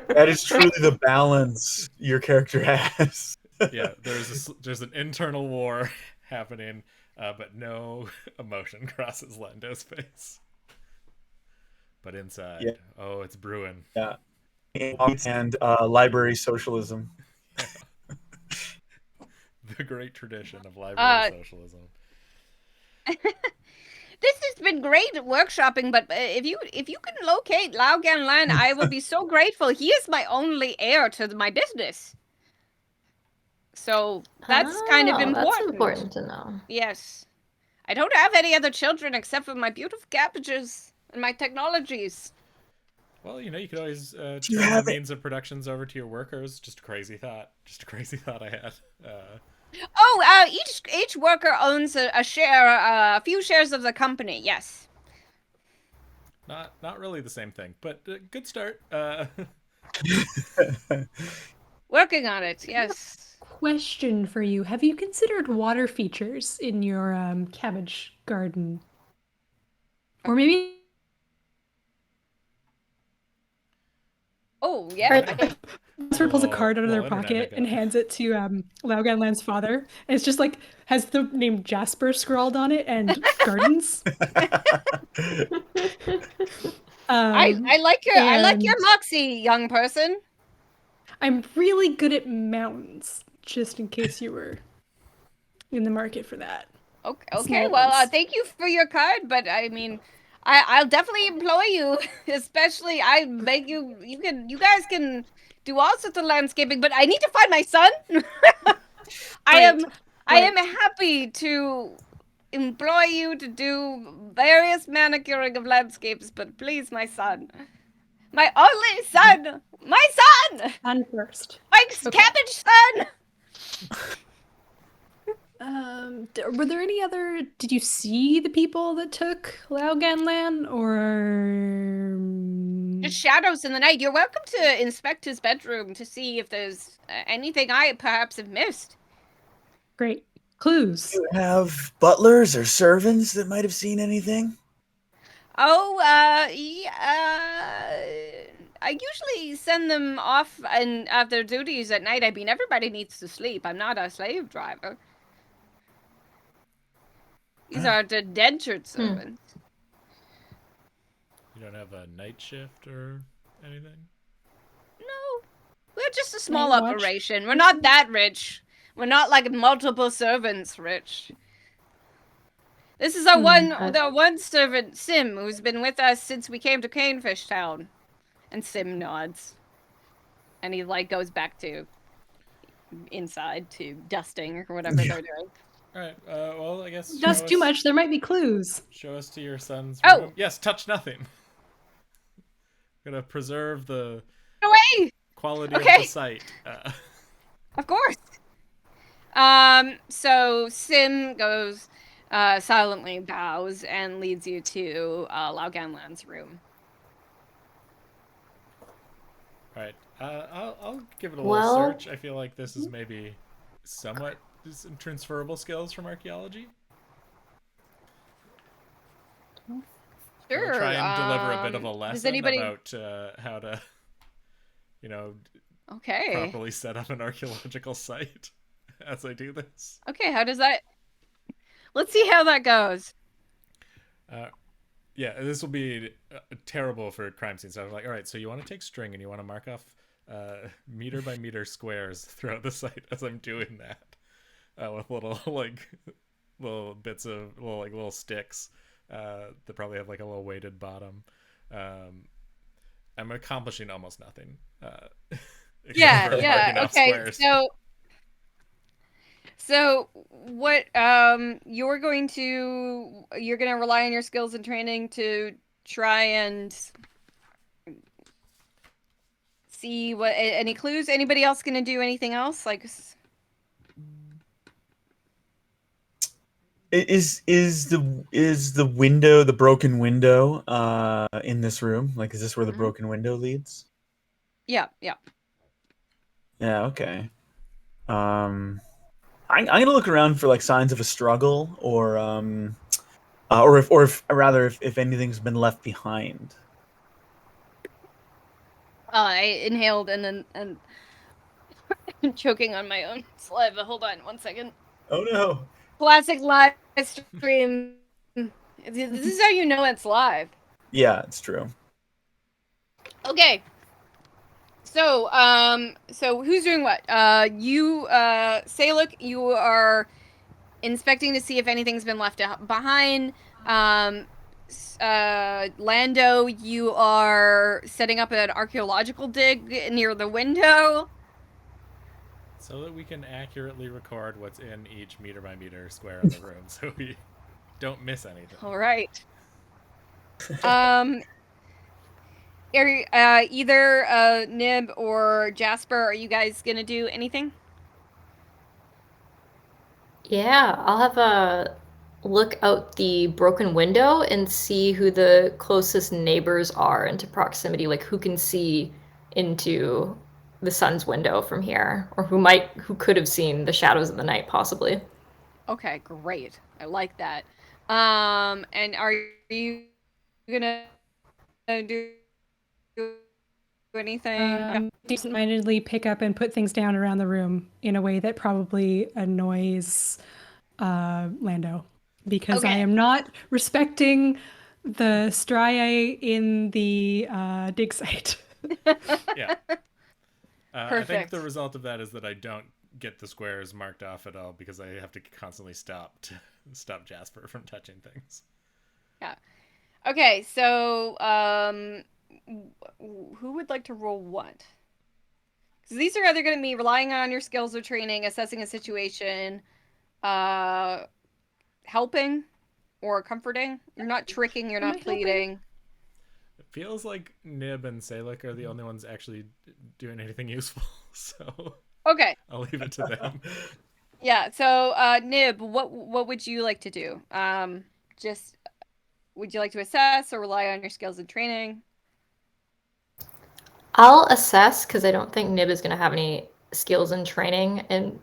That is truly the balance your character has. Yeah, there's an internal war happening, but no emotion crosses Lando's face. But inside, Yeah. oh, it's brewing. Yeah. And library socialism. The great tradition of library socialism. This has been great workshopping, but if you can locate Lao Ganlan, I will be so grateful. He is my only heir to my business. So that's kind of important. That's important to know. Yes. I don't have any other children except for my beautiful cabbages and my technologies. Well, you could always turn you the have means of productions over to your workers. Just a crazy thought I had. Each worker owns a share, a few shares of the company. Yes. Not really the same thing, but good start. Working on it. Yes. Question for you: have you considered water features in your cabbage garden, or maybe? Oh yeah. Sort of pulls a Well, card out of their internet pocket guy. and hands it to Lao Ganlan's father. And it's just like has the name Jasper scrawled on it and gardens. I like your moxie, young person. I'm really good at mountains, just in case you were in the market for that. Okay, Small well, ones. thank you for your card, but I mean, I'll definitely employ you. Especially, you guys can do all sorts of landscaping, but I need to find my son. I am happy to employ you to do various manicuring of landscapes, but please, my son, my only son, my son, On first. my Okay. cabbage son. Were there any other? Did you see the people that took Lao Ganlan, or Just shadows in the night. You're welcome to inspect his bedroom to see if there's anything I perhaps have missed. great clues? Do you have butlers or servants that might have seen anything? Oh, I usually send them off and after duties at night. I mean, everybody needs to sleep. I'm not a slave driver. These are the indentured servants. You don't have a night shift or anything? No, we're just a small Night watch. operation. We're not that rich. We're not like multiple servants rich. This is our one servant, Sim, who's been with us since we came to Canefish Town. And Sim nods. And he goes back to inside to dusting or whatever they're doing. All right. Well, I guess Just too much. There might be clues. Show us to your son's Oh! room. Yes, touch nothing. Gonna preserve the Away! quality of Okay. the site. Of course. So Sim goes, silently bows and leads you to Lao Ganlan's room. All right. I'll give it a Well- little search. I feel like this is maybe somewhat some transferable skills from archaeology. Sure. I'll try and deliver a bit of a does lesson anybody... about how to, Okay. properly set up an archaeological site as I do this. Okay, how does that... Let's see how that goes. Yeah, this will be terrible for crime scenes. So I was like, all right, so you want to take string and you want to mark off meter by meter squares throughout the site as I'm doing that with little bits of little sticks that probably have like a little weighted bottom. I'm accomplishing almost nothing. except for Yeah. marking off Okay. squares. So what you're gonna rely on your skills and training to try and see what any clues. Anybody else gonna do anything else? Like, Is the window, the broken window, in this room? Like, is this where the Mhm. broken window leads? yeah. Yeah. Okay. I'm gonna look around for like signs of a struggle, or if rather if anything's been left behind. I inhaled and choking on my own saliva. Hold on 1 second. Oh no. Classic live stream. This is how you know it's live. Yeah, it's true. Okay. So, so who's doing what? You, Saluk, you are inspecting to see if anything's been left behind. Lando, you are setting up an archaeological dig near the window. So that we can accurately record what's in each meter by meter square in the room, so we don't miss anything. All right. Either Nib or Jasper, are you guys gonna do anything? Yeah, I'll have a look out the broken window and see who the closest neighbors are into proximity, like who can see into the sun's window from here, or who could have seen the shadows of the night, possibly. Okay, great. I like that. And are you gonna do anything? Decent-mindedly pick up and put things down around the room in a way that probably annoys Lando, because I Okay. am not respecting the striae in the dig site. Yeah. I think Perfect. the result of that is that I don't get the squares marked off at all because I have to constantly stop Jasper from touching things. Yeah. Okay, so who would like to roll what? Because these are either going to be relying on your skills or training, assessing a situation, helping, or comforting. You're not tricking. You're Am I not helping? pleading. It feels like Nib and Salek are the only ones actually doing anything useful, so Okay. I'll leave it to them. Yeah. So, Nib, what would you like to do? Just would you like to assess or rely on your skills and training? I'll assess because I don't think Nib is going to have any skills and training in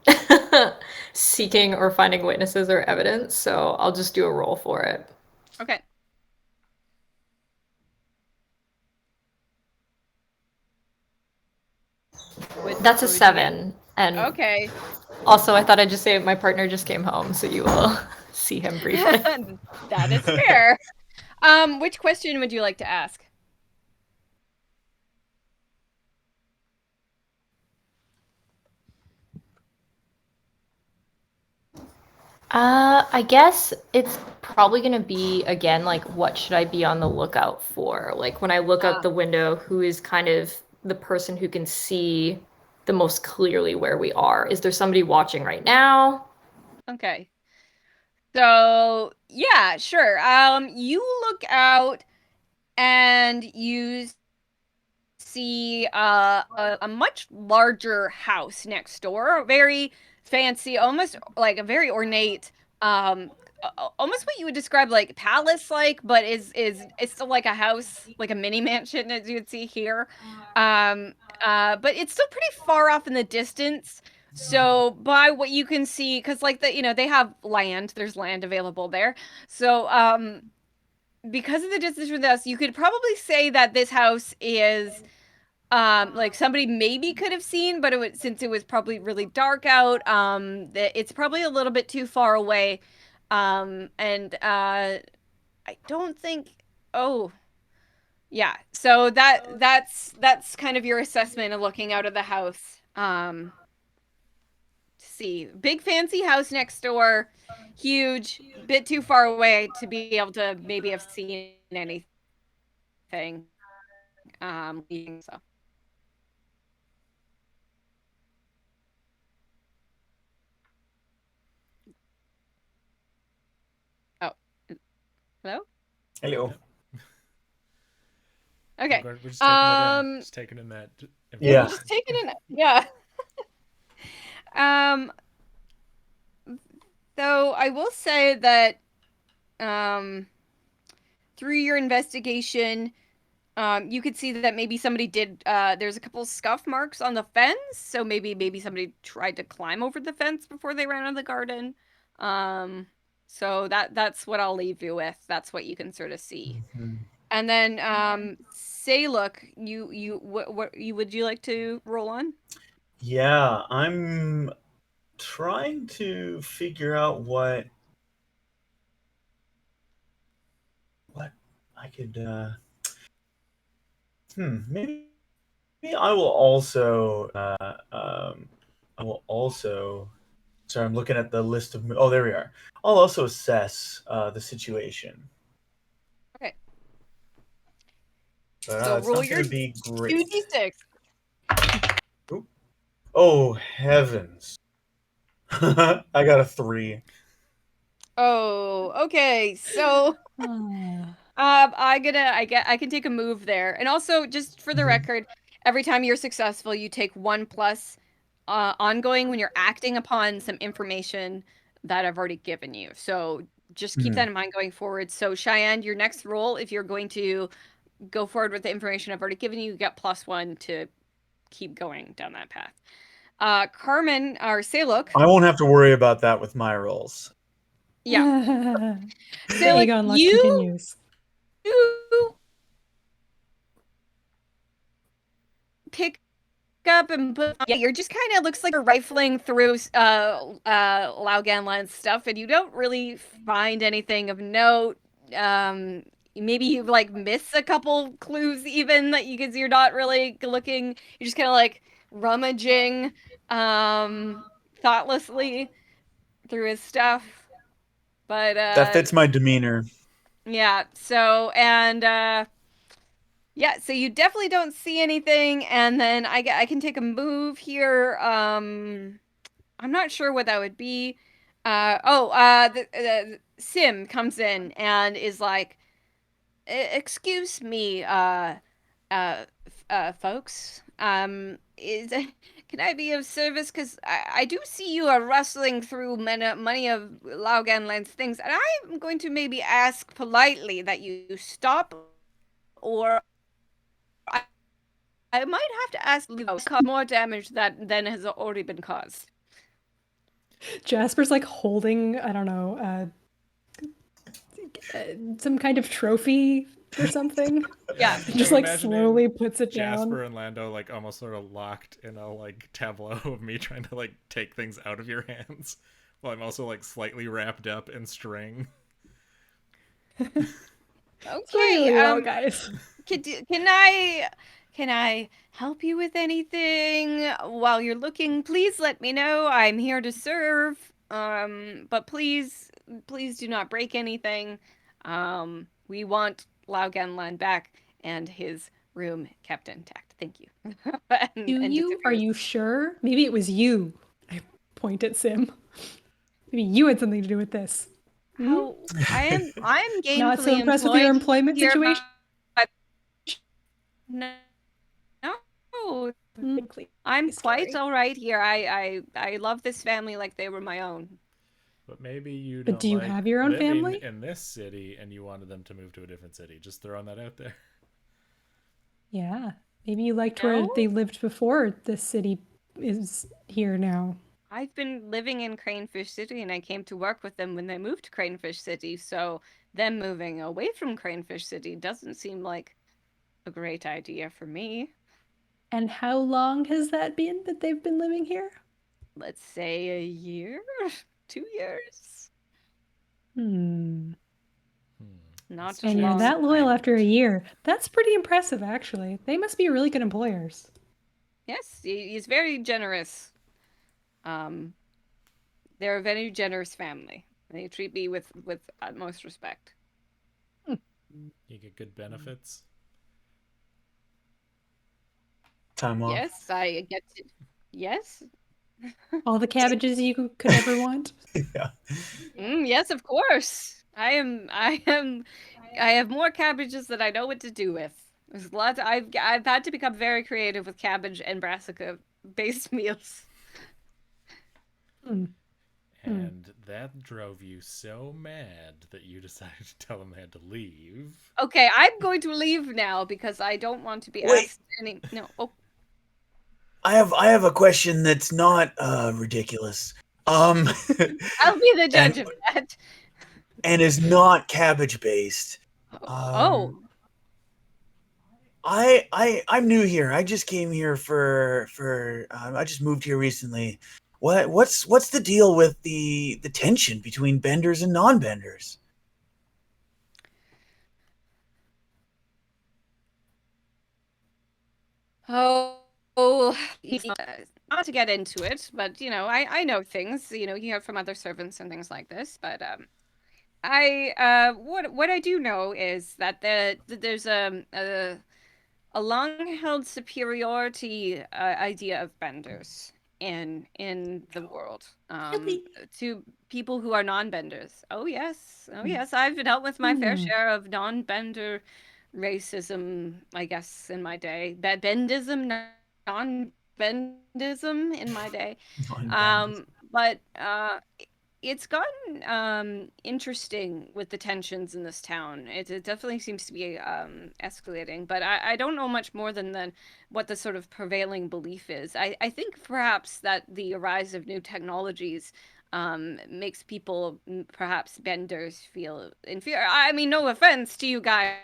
seeking or finding witnesses or evidence, so I'll just do a roll for it. Okay. That's a What would you get? 7. And Okay. also, I thought I'd just say my partner just came home, so you will see him briefly. That is fair. Which question would you like to ask? I guess it's probably gonna be again like what should I be on the lookout for? Like when I look out the window, who is kind of the person who can see the most clearly where we are? Is there somebody watching right now? Okay. So, yeah, sure. You look out and you see a much larger house next door, very fancy, almost like a very ornate, almost what you would describe like palace like, but is it's still like a house, like a mini mansion as you would see here. But it's still pretty far off in the distance. So by what you can see, because like they have land, there's land available there. So because of the distance from this, you could probably say that this house is like somebody maybe could have seen, but since it was probably really dark out, it's probably a little bit too far away. And I don't think. Oh, yeah. So that's kind of your assessment of looking out of the house. See, big fancy house next door, huge, bit too far away to be able to maybe have seen anything. So. Hello? Hello. Okay. We're just taking it in. Just taking in that. Yeah. We're just taking it. Yeah. Though I will say that through your investigation, you could see that maybe somebody did. There's a couple scuff marks on the fence, so maybe somebody tried to climb over the fence before they ran out of the garden. So that's what I'll leave you with. That's what you can sort of see. Mhm. And then say, look, what would you like to roll on? Yeah, I'm trying to figure out what I could maybe I will also I will also sorry, I'm looking at the list of oh, there we are. I'll also assess the situation. Okay. But So it's roll not your going to be great. 2d6. Oop. Oh, heavens. I got a 3. Oh, okay. So I can take a move there. And also, just for the Mhm. record, every time you're successful, you take 1+ ongoing when you're acting upon some information that I've already given you. So just keep that in mind going forward. So Cheyenne, your next roll, if you're going to go forward with the information I've already given you, you get +1 to keep going down that path. Carmen or Saluk. I won't have to worry about that with my rolls. Yeah. The Saluk, Aegon luck you continues. pick up and put. Yeah, you're just kind of looks like you're rifling through Lauganland's stuff, and you don't really find anything of note. Maybe you like miss a couple clues even that you because you're not really looking. You're just kind of like rummaging, thoughtlessly through his stuff. But That fits my demeanor. yeah. So yeah, so you definitely don't see anything, and then I can take a move here. I'm not sure what that would be. The Sim comes in and is like, Excuse me, folks. Is can I be of service? Because I do see you are rustling through many of Lauganland's things, and I'm going to maybe ask politely that you stop, or I might have to ask Leo to cause more damage than has already been caused. Jasper's like holding, I don't know, some kind of trophy or something. Yeah. Just I'm like imagining slowly puts it Jasper down. and Lando like almost sort of locked in a like tableau of me trying to like take things out of your hands while I'm also like slightly wrapped up in string. It's going Okay. really well, guys. Can I help you with anything while you're looking? Please let me know. I'm here to serve. But please do not break anything. We want Lao Ganlan back and his room kept intact. Thank you. and Are disappears. you sure? Maybe it was you. I point at Sim. Maybe you had something to do with this. How I'm Not so gainfully impressed with your employed employment here, situation? but no, I'm quite all right here. I love this family like they were my own. But maybe you But don't do you like have your own living family? in this city and you wanted them to move to a different city. Just throwing that out there. Yeah. Maybe you liked where No, they lived before this city is here now. I've been living in Cranefish City and I came to work with them when they moved to Cranefish City, so them moving away from Cranefish City doesn't seem like a great idea for me. And how long has that been that they've been living here? Let's say a year? 2 years? Hmm. Not It's a And you're long that loyal time. after a year. That's pretty impressive, actually. They must be really good employers. Yes, he's very generous. Um, they're a very generous family. They treat me with utmost respect. You get good benefits. Time off. Yes, I get to. Yes, All the cabbages you could ever want. Yeah. yes, of course. I have more cabbages than I know what to do with. There's lots. I've had to become very creative with cabbage and brassica based meals. Hmm. And that drove you so mad that you decided to tell them they had to leave. Okay, I'm going to leave now because I don't want to be Wait. asked any. No. Oh, I have a question that's not ridiculous. I'll be the judge of that. and is not cabbage based. Oh. I'm new here. I just came here for I just moved here recently. What's the deal with the tension between benders and non-benders? Oh, not to get into it, but I know things. You hear from other servants and things like this. But what I do know is that there's a long-held superiority idea of benders in the world Really? to people who are non-benders. Oh yes, I've dealt with my fair share of non-bender racism, I guess, in my day. Bendism, non-bendism in my day. Non-benders. But it's gotten interesting with the tensions in this town. It definitely seems to be escalating, but I don't know much more than what the sort of prevailing belief is. I think perhaps that the rise of new technologies makes people, perhaps benders, feel inferior. I mean, no offense to you guys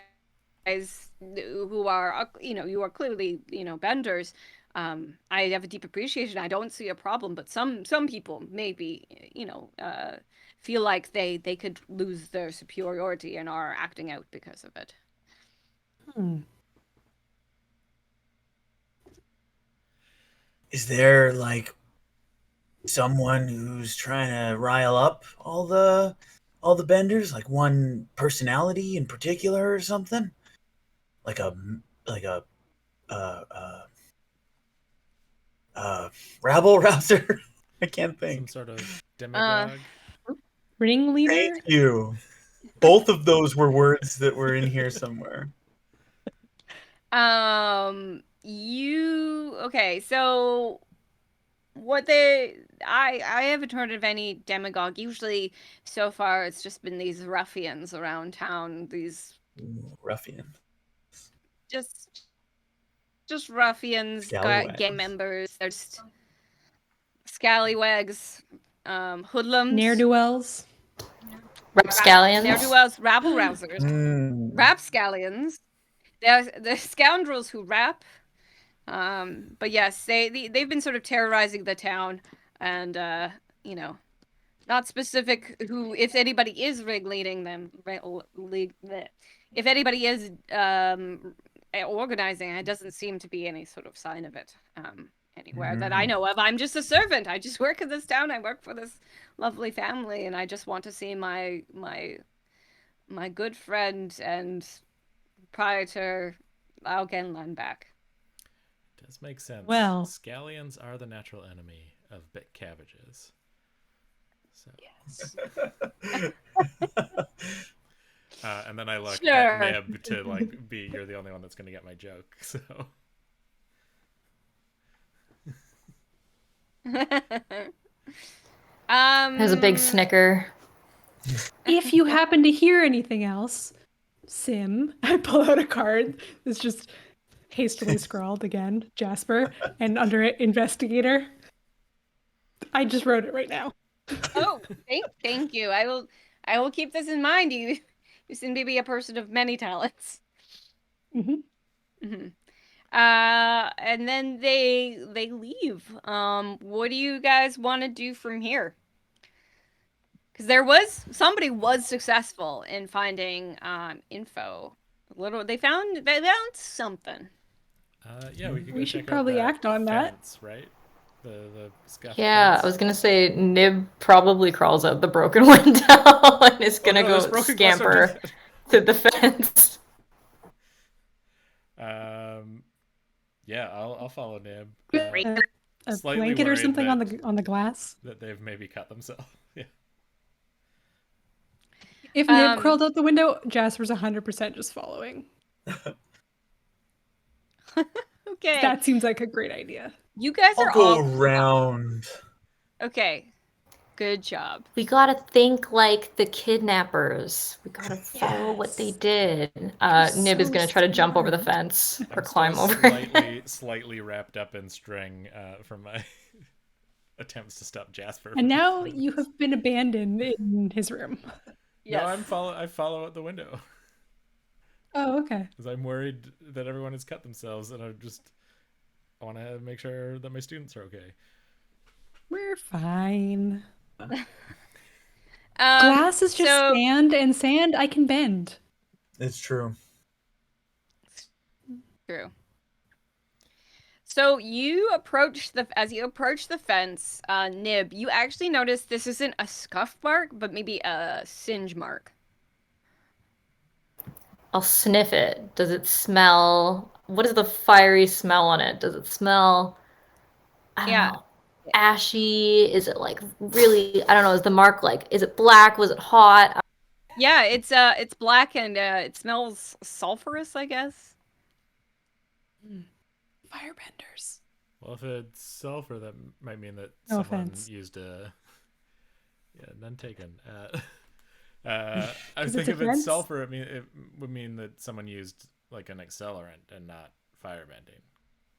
who are, you are clearly, benders. I have a deep appreciation. I don't see a problem, but some people maybe, feel like they could lose their superiority and are acting out because of it. Hmm. Is there like someone who's trying to rile up all the benders, like one personality in particular or something? Like a like a uh uh rabble rouser? I can't Some think. sort of Uh, demagogue. Ringleader? Thank you. Both of those were words that were in here somewhere. okay, so what they I haven't heard of any demagogue. Usually so far it's just been these ruffians around town, these Ooh, ruffian. just ruffians, gang Scallywags. members. They're just scallywags, hoodlums, Ne'er-do-wells? Rapscallions. ne'er-do-wells, rabble-rousers, Mm. rapscallions. They're scoundrels who rap. But yes, they've been sort of terrorizing the town, and you know, not specific who, if anybody is regulating them, if anybody is organizing, it doesn't seem to be any sort of sign of it anywhere that I know of. I'm just a servant. I just work in this town. I work for this lovely family, and I just want to see my good friend and proprietor Lao Genlan back. Does make sense. Well. Scallions are the natural enemy of bit cabbages. So. Yes. And then I look Sure. at Nib to like be, you're the only one that's going to get my joke. So. There's a big snicker. If you happen to hear anything else, Sim, I pull out a card that's just hastily scrawled again, Jasper, and under it, investigator. I just wrote it right now. Oh, thank you. I will keep this in mind. You seem to be a person of many talents. Mm-hmm. And then they leave. What do you guys want to do from here? Because somebody was successful in finding info. They found something. Yeah, we could go We should check probably out act on that. fence, right? The scuffed Yeah, fence. I was gonna say Nib probably crawls out the broken window and is gonna no, this go broken glass don't scamper do to the fence. Yeah, I'll follow Nib. A Slightly blanket or worried something that- on the glass. that they've maybe cut themselves. Yeah. If Nib crawled out the window, Jasper's 100% just following. Okay. That seems like a great idea. You guys are I'll go all around. Okay. Good job. We gotta think like the kidnappers. We gotta follow what they did. Nib is so gonna try to jump over the smart. fence or I'm climb still over. slightly wrapped up in string from my attempts to stop Jasper. And now you have been abandoned in his room. Yes. No, I follow out the window Oh, okay. because I'm worried that everyone has cut themselves, and I want to make sure that my students are okay. We're fine. Glass is just sand, and sand I can bend. It's true. True. So you approach as you approach the fence, Nib, you actually notice this isn't a scuff mark, but maybe a singe mark. I'll sniff it. Does it smell? What is the fiery smell on it? Does it smell? I don't know. Ashy? Is it like really? I don't know. Is the mark like? Is it black? Was it hot? Yeah, it's black and it smells sulfurous, I guess. Firebenders. Well, if it's sulfur, that might mean that No someone offense. used a. Yeah, none taken. I Is think it if defense? it's sulfur, it would mean that someone used like an accelerant and not firebending.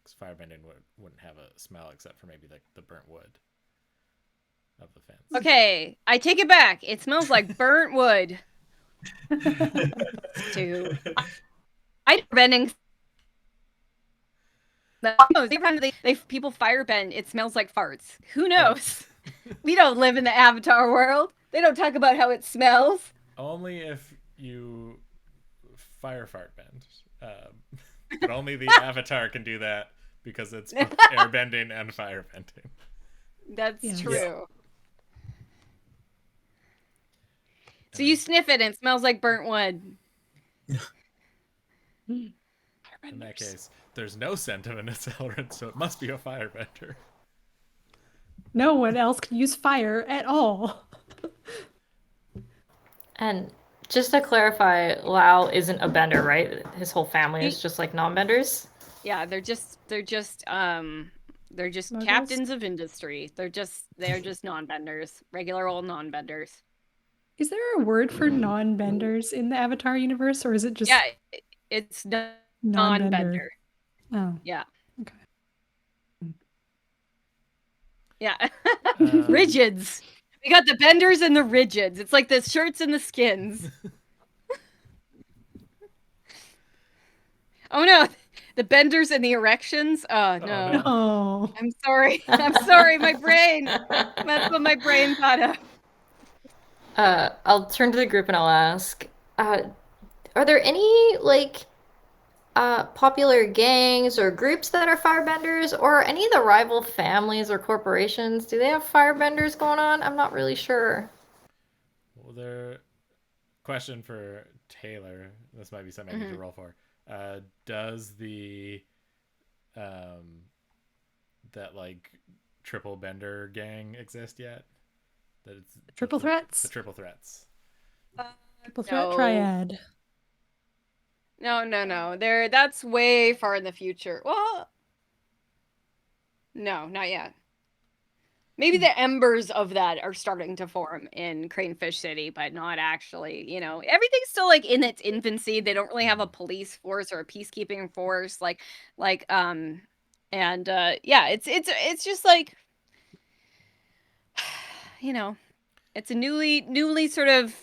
Because firebending wouldn't have a smell except for maybe the burnt wood of the fence. Okay, I take it back. It smells like burnt wood. Too. Firebending. People firebend. It smells like farts. Who knows? We don't live in the Avatar world. They don't talk about how it smells. Only if you fire fart bend. But only the Avatar can do that because it's both airbending and firebending. That's true. So you sniff it and it smells like burnt wood. In that case, there's no scent of an accelerant, so it must be a firebender. No one else can use fire at all. And just to clarify, Lau isn't a bender, right? His whole family is just like non-benders. Yeah, they're just Muggles? captains of industry. They're just non-benders, regular old non-benders. Is there a word for non-benders in the Avatar universe, or is it just it's non-bender? non-bender. Oh, Yeah. okay. Yeah. Rigids. We got the benders and the rigids. It's like the shirts and the skins. Oh no, the benders and the erections. Oh no. Oh, I'm sorry. I'm sorry. My brain. That's what my brain thought of. I'll turn to the group and I'll ask, are there any popular gangs or groups that are firebenders, or any of the rival families or corporations? Do they have firebenders going on? I'm not really sure. Well, question for Taylor. This might be something I need to roll for. Does the that like triple bender gang exist yet? That it's triple threats? The triple threats. Triple threat triad. No. That's way far in the future. Well, no, not yet. Maybe the embers of that are starting to form in Cranefish City, but not actually. Everything's still like in its infancy. They don't really have a police force or a peacekeeping force. It's just like, it's a newly sort of.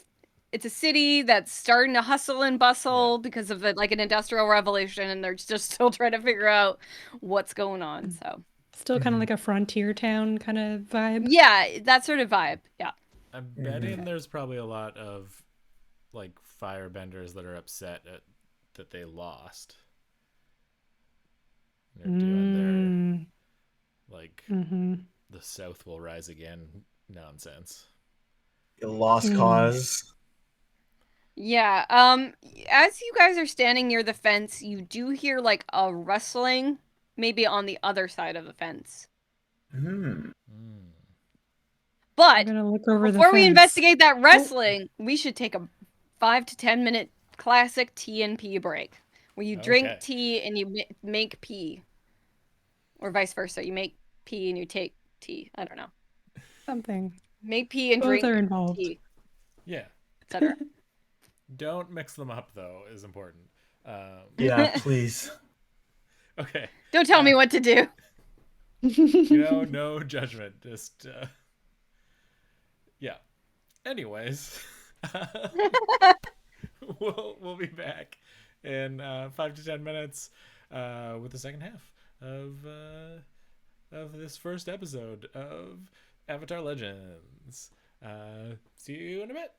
It's a city that's starting to hustle and bustle because of an industrial revolution, and they're just still trying to figure out what's going on. So still kind of like a frontier town kind of vibe. Yeah, that sort of vibe. Yeah. I'm betting there's probably a lot of like firebenders that are upset that they lost. They're doing their the South will rise again nonsense. A lost cause. Yeah. As you guys are standing near the fence, you do hear like a rustling, maybe on the other side of the fence. But I'm gonna look over before the we fence. investigate that rustling, we should take a 5 to 10 minute classic tea and pee break, where you drink Okay. tea and you make pee, or vice versa. You make pee and you take tea. I don't know. Something. Make pee and Both drink are involved. tea, Yeah. etc. Don't mix them up, though, is important. Yeah, please. Okay. Don't tell me what to do. No judgment. Just, yeah. Anyways, we'll be back in 5 to 10 minutes with the second half of this first episode of Avatar Legends. See you in a bit.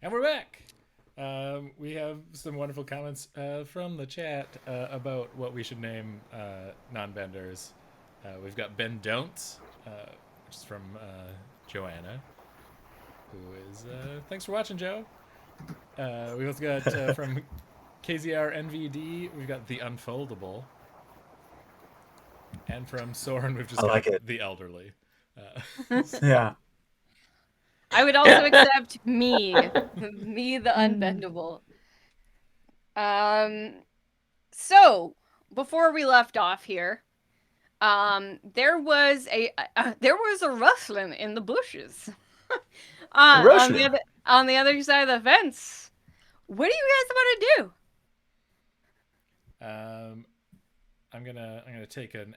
And we're back. We have some wonderful comments from the chat about what we should name non-benders. We've got Ben Don'ts, which is from Joanna, who is... thanks for watching, Joe. We've also got from KZR NVD, we've got The Unfoldable. And from Soren, we've just got The Elderly. Yeah. I would also accept me the unbendable. So before we left off here, there was a rustling in the bushes. On the other side of the fence. What do you guys want to do? I'm gonna take an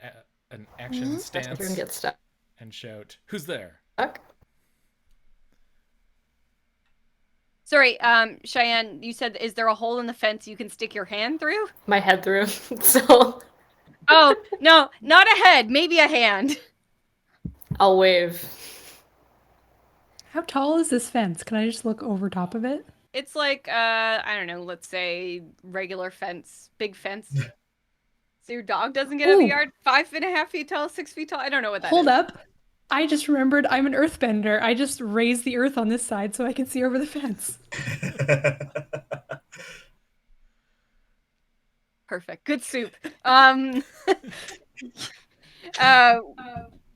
action stance Get stuck. and shout, "Who's there?" Sorry, Cheyenne, you said, is there a hole in the fence you can stick your hand through? My head through. So Oh, no, not a head, maybe a hand. I'll wave. How tall is this fence? Can I just look over top of it? It's like, I don't know, let's say regular fence, big fence. So your dog doesn't get out of the yard. 5.5 feet tall, 6 feet tall. I don't know what that is. Hold up. I just remembered I'm an earthbender. I just raised the earth on this side so I can see over the fence. Perfect. Good soup.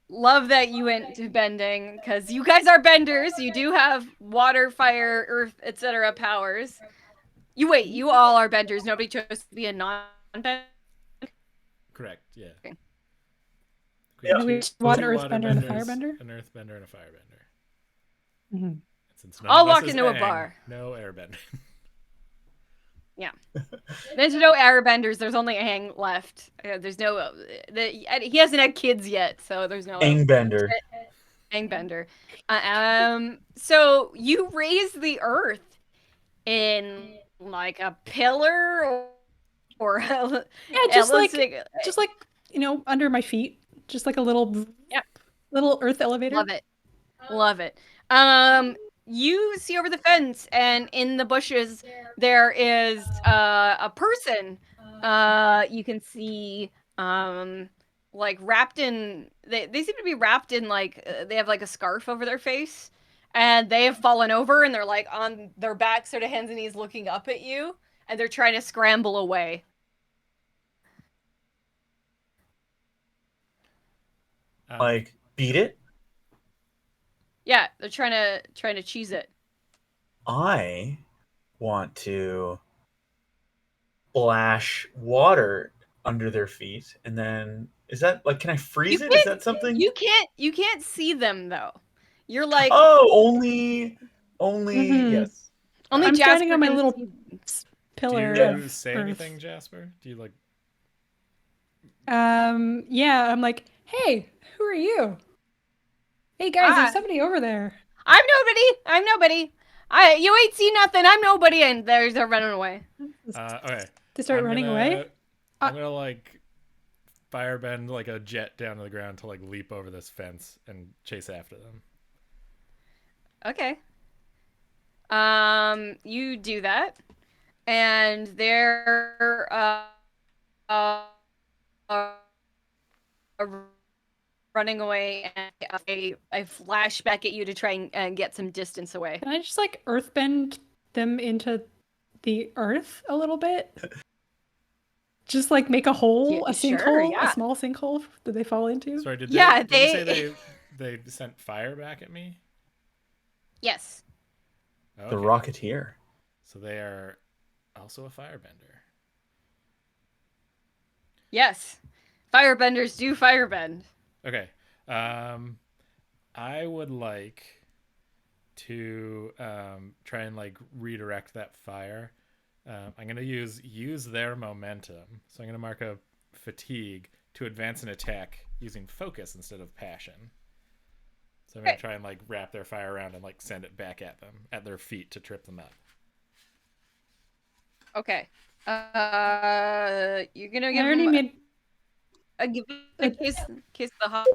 Love that you went to bending, because you guys are benders. You do have water, fire, earth, etc. powers. You all are benders. Nobody chose to be a non-bender. Correct. Yeah. Okay. We one earthbender and a firebender. An earthbender and a firebender. Mm-hmm. Since I'll walk into a bar. No airbender. Yeah. There's no airbenders. There's only Aang left. There's no... he hasn't had kids yet, so there's no... Angbender. Angbender. So you raise the earth in like a pillar or yeah, just like under my feet, just like a little earth elevator. Love it. You see over the fence, and in the bushes there is a person. You can see like wrapped in, they seem to be wrapped in like they have like a scarf over their face, and they have fallen over, and they're like on their back, sort of hands and knees, looking up at you, and they're trying to scramble away. Like beat it? Yeah, they're trying to cheese it. I want to splash water under their feet, and then is that like, can I freeze it? Is that something? You can't see them though. You're like, only yes. Only I'm Jasper standing on my can little see. pillar. Do you say anything, Jasper? Do you like? Yeah, I'm like, hey, who are you? Hey guys, there's somebody over there. I'm nobody. You ain't seen nothing. I'm nobody, and they're running away. Okay. They start running away. I'm gonna like firebend like a jet down to the ground to like leap over this fence and chase after them. Okay. You do that, and they're running away, and I flash back at you to try and get some distance away. Can I just like earthbend them into the earth a little bit? Just like make a hole, a sinkhole, a small sinkhole that they fall into? Sorry, did you say they sent fire back at me? Yes. Okay. The Rocketeer. So they are also a firebender. Yes. Firebenders do firebend. Okay. I would like to try and like redirect that fire. I'm going to use their momentum. So I'm going to mark a fatigue to advance an attack using focus instead of passion. So I'm going to try and like wrap their fire around and like send it back at them, at their feet, to trip them up. Okay. You're going to give them a case of the hot.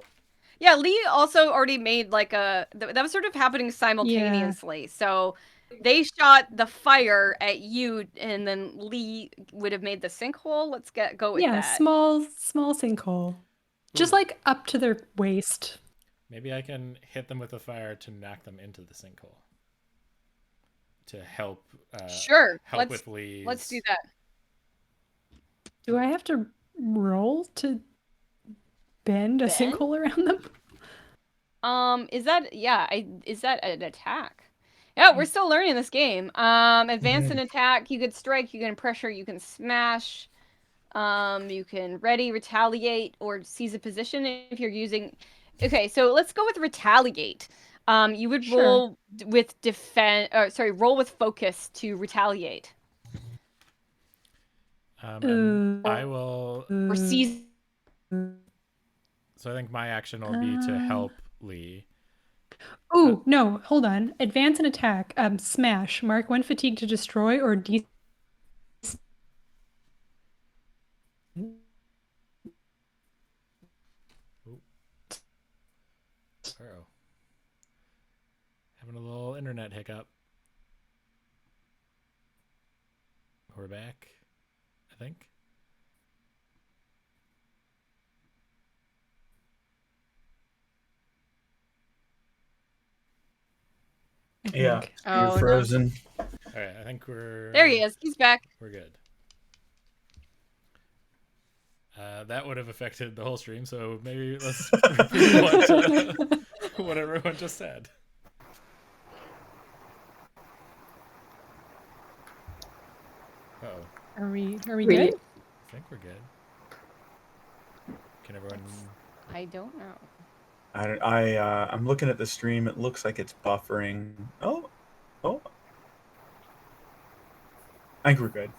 Yeah, Lee also already made like that was sort of happening simultaneously. Yeah. So they shot the fire at you, and then Lee would have made the sinkhole. Let's go with Yeah, that. small sinkhole. Just Ooh. like up to their waist. Maybe I can hit them with the fire to knock them into the sinkhole. To help Sure. help with Lee's. Let's do that. Do I have to roll to bend a sinkhole around them? Is that an attack? Yeah, we're still learning this game. Advance and attack, you can strike, you can pressure, you can smash. You can ready, retaliate, or seize a position if you're using. Okay, so let's go with retaliate. You would Sure. roll with roll with focus to retaliate. And I will. Or seize. So I think my action will be to help Lee. Oh, no, hold on. Advance and attack. Smash. Mark 1 fatigue to destroy or Uh-oh. Having a little internet hiccup. We're back, I think. Yeah, Oh, you're frozen. All right, I think we're... There he is. He's back. We're good. That would have affected the whole stream, so maybe let's repeat what everyone just said. Uh-oh. Are we We- good? I think we're good. Can everyone... I don't know. I'm looking at the stream. It looks like it's buffering. Oh. I think we're good.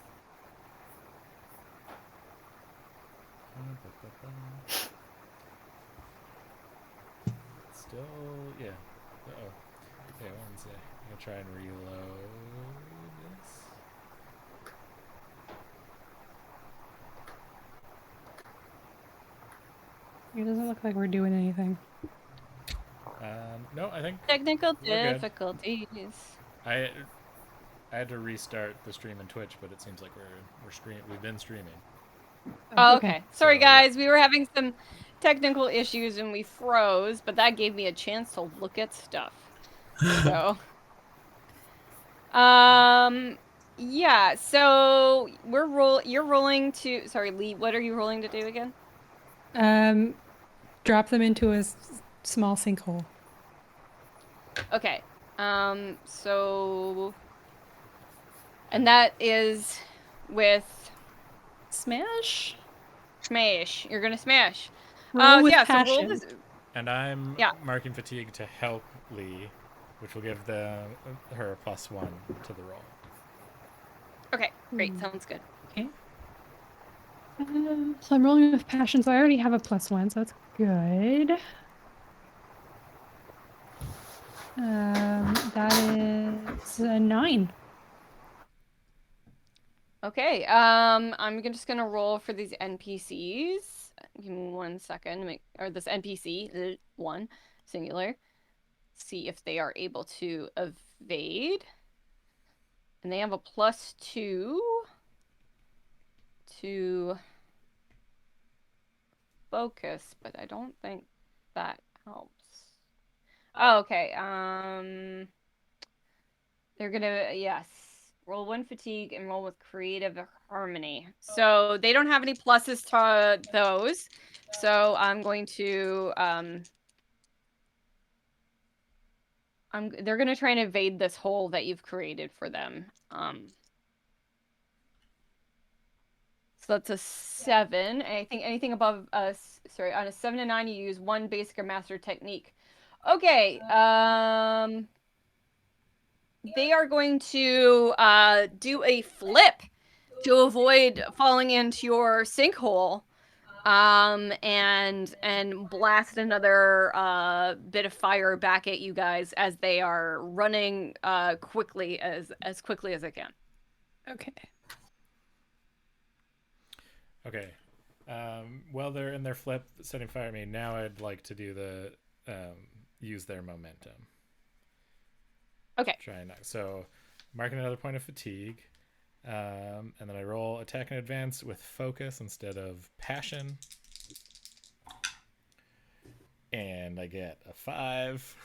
Still, yeah. Uh-oh. Okay, one sec. I'm gonna try and reload this. It doesn't look like we're doing anything. No, I think Technical we're good. difficulties. I had to restart the stream in Twitch, but it seems like we've been streaming. Oh, okay. Sorry, So, yeah. guys. We were having some technical issues and we froze, but that gave me a chance to look at stuff. So, yeah. So you're rolling to. Sorry, Lee. What are you rolling to do again? Drop them into a small sinkhole. Okay. So, and that is with Smash? smash. You're gonna smash. Roll with yeah. So roll passion. this. And I'm Yeah. marking fatigue to help Lee, which will give her a +1 to the roll. Okay. Great. Sounds good. Okay. So I'm rolling with passion, so I already have a +1, so that's good. That is a 9. Okay, just gonna roll for these NPCs. Give me 1 second or this NPC, one, singular. See if they are able to evade. And they have a +2 to focus, but I don't think that helps. Oh, okay, they're gonna, yes. Roll 1 fatigue and roll with creative harmony. So they don't have any pluses to those. So I'm going to they're gonna try and evade this hole that you've created for them. So that's a 7. And I think anything above on a 7 to 9 you use 1 basic or master technique. Okay, they are going to do a flip to avoid falling into your sinkhole, and blast another bit of fire back at you guys as they are running quickly as quickly as they can. Okay. Okay. While they're in their flip, setting fire at me, now I'd like to do the use their momentum. Okay. Try and so mark another point of fatigue. And then I roll attack and advance with focus instead of passion. And I get a 5.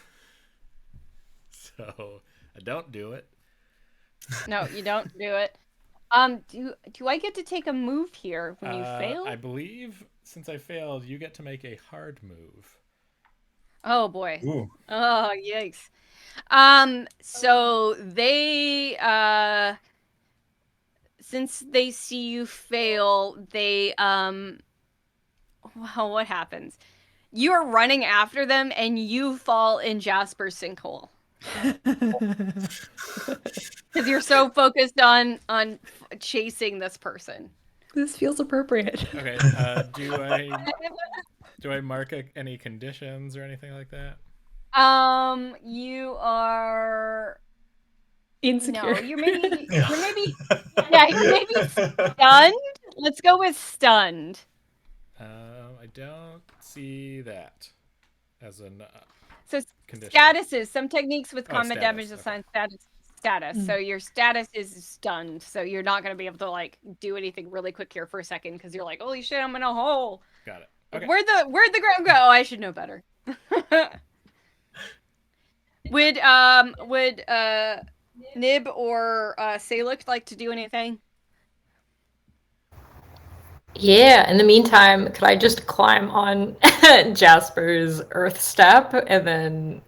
So I don't do it. No, you don't do it. Do I get to take a move here when you fail? I believe since I failed, you get to make a hard move. Oh boy. Ooh. Oh yikes. So they since they see you fail, they well, what happens? You are running after them and you fall in Jasper's sinkhole. Because you're so focused on chasing this person. This feels appropriate. Okay. Do I mark any conditions or anything like that? You are Insecure. no, you're maybe stunned. Let's go with stunned. I don't see that as a So condition. statuses, some techniques with Oh, combat status, damage assign status. So your status is stunned. So you're not going to be able to like do anything really quick here for a second because you're like, holy shit, I'm in a hole. Got it. Okay. Where'd the ground go? Oh, I should know better. Would Nib or Saluk like to do anything? Yeah, in the meantime, could I just climb on Jasper's earth step and then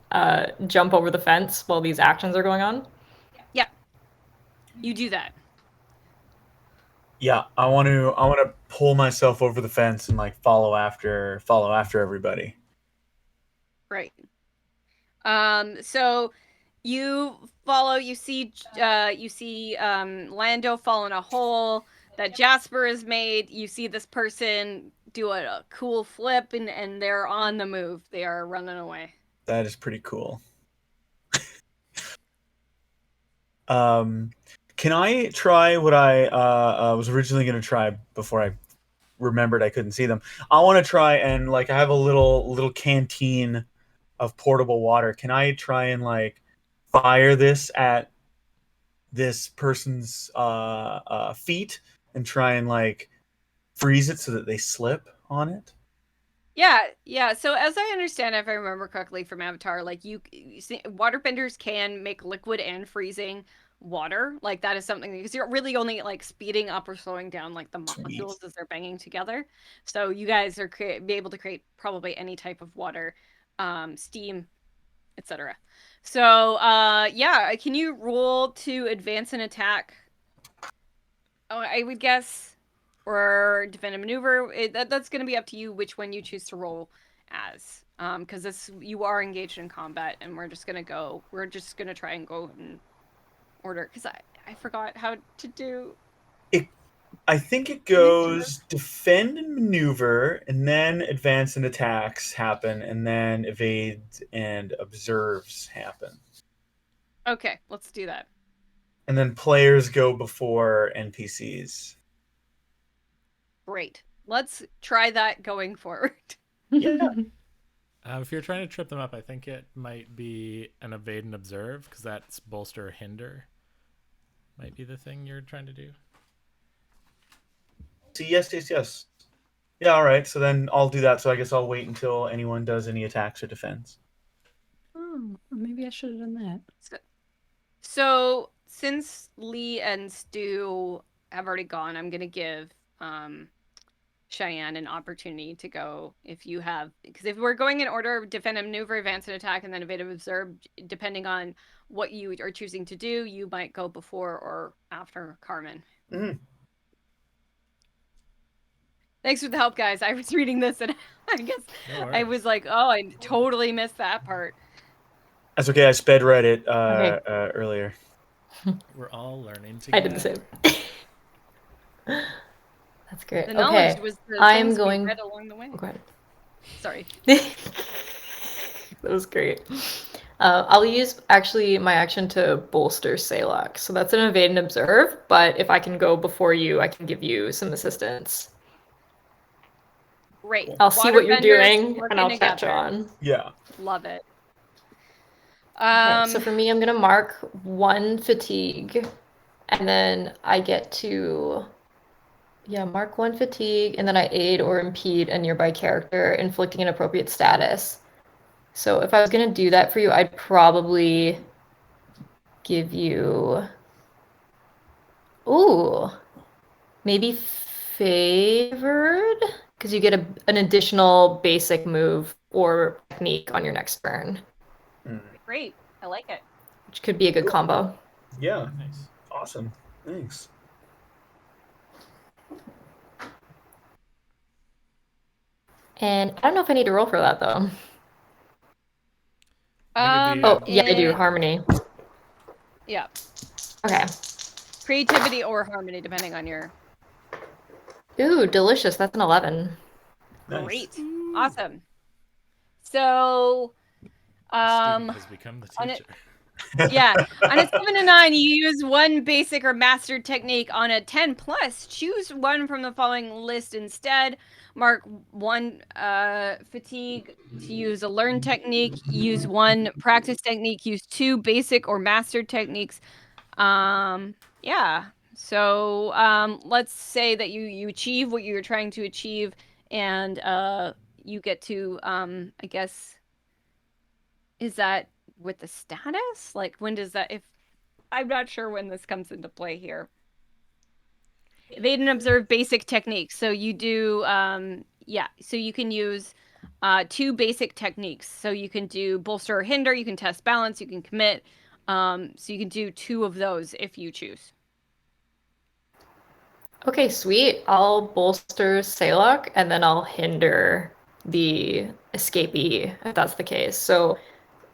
jump over the fence while these actions are going on? Yeah. You do that. Yeah, I want to pull myself over the fence and like follow after everybody. Right. So you follow, you see Lando fall in a hole that Jasper has made. You see this person do a cool flip and they're on the move. They are running away. That is pretty cool. Can I try what I was originally going to try before I remembered I couldn't see them? I want to try and like I have a little canteen of portable water. Can I try and like fire this at this person's feet and try and like freeze it so that they slip on it? Yeah. So as I understand, if I remember correctly from Avatar, like you see, waterbenders can make liquid and freezing water. Like that is something because you're really only like speeding up or slowing down like the molecules as they're banging together. So you guys are be able to create probably any type of water, steam, etc. So yeah, can you roll to advance an attack? Oh, I would guess. Or defend a maneuver. That's going to be up to you which one you choose to roll as. Because you are engaged in combat, and we're just going to try and go in order. Because I forgot how to do it. I think it goes defend and maneuver, and then advance and attacks happen, and then evade and observes happen. Okay, let's do that. And then players go before NPCs. Great. Let's try that going forward. Yeah. If you're trying to trip them up, I think it might be an evade and observe because that's bolster or hinder. Might be the thing you're trying to do. See, yes. Yeah, all right. So then I'll do that. So I guess I'll wait until anyone does any attacks or defense. Oh, maybe I should have done that. So since Lee and Stu have already gone, I'm going to give Cheyenne an opportunity to go if you have, because if we're going in order of defend and maneuver, advance and attack, and then evade and observe, depending on what you are choosing to do, you might go before or after Carmen. Mm-hmm. Thanks for the help, guys. I was reading this and I guess I was like, oh, I totally missed that part. That's okay. I sped read it earlier. We're all learning together. I did the same. That's great. The knowledge Okay, was the I'm things we going. read along the way. Go ahead. Sorry. That was great. I'll use actually my action to bolster Salak. So that's an evade and observe, but if I can go before you, I can give you some assistance. Great. I'll see what you're doing and I'll catch on. Yeah. Love it. Okay, so for me, I'm gonna mark 1 fatigue, and then I get to, yeah, mark 1 fatigue, and then I aid or impede a nearby character, inflicting an appropriate status. So if I was gonna do that for you, I'd probably give you, ooh, maybe favored, because you get an additional basic move or technique on your next turn, Great. I like it. which could be a good combo. Yeah, Nice. awesome. Thanks. And I don't know if I need to roll for that though. I think it'd be- Oh, yeah, I do. it- Harmony. Yeah. Okay. Creativity or harmony, depending on your. Ooh, delicious. That's an 11. Nice. Great. Awesome. So, The student has become the on it- teacher. yeah, on a 7 to 9, you use one basic or mastered technique. On a 10 plus, choose one from the following list instead. Mark 1 fatigue to use a learned technique. Use 1 practice technique. Use 2 basic or mastered techniques. Yeah. So let's say that you achieve what you're trying to achieve, and you get to I guess, is that with the status? Like, when does that, if I'm not sure when this comes into play here. They didn't observe basic techniques. So you do so you can use 2 basic techniques. So you can do bolster or hinder, you can test balance, you can commit. So you can do 2 of those if you choose. Okay, sweet. I'll bolster Salok and then I'll hinder the escapee if that's the case. So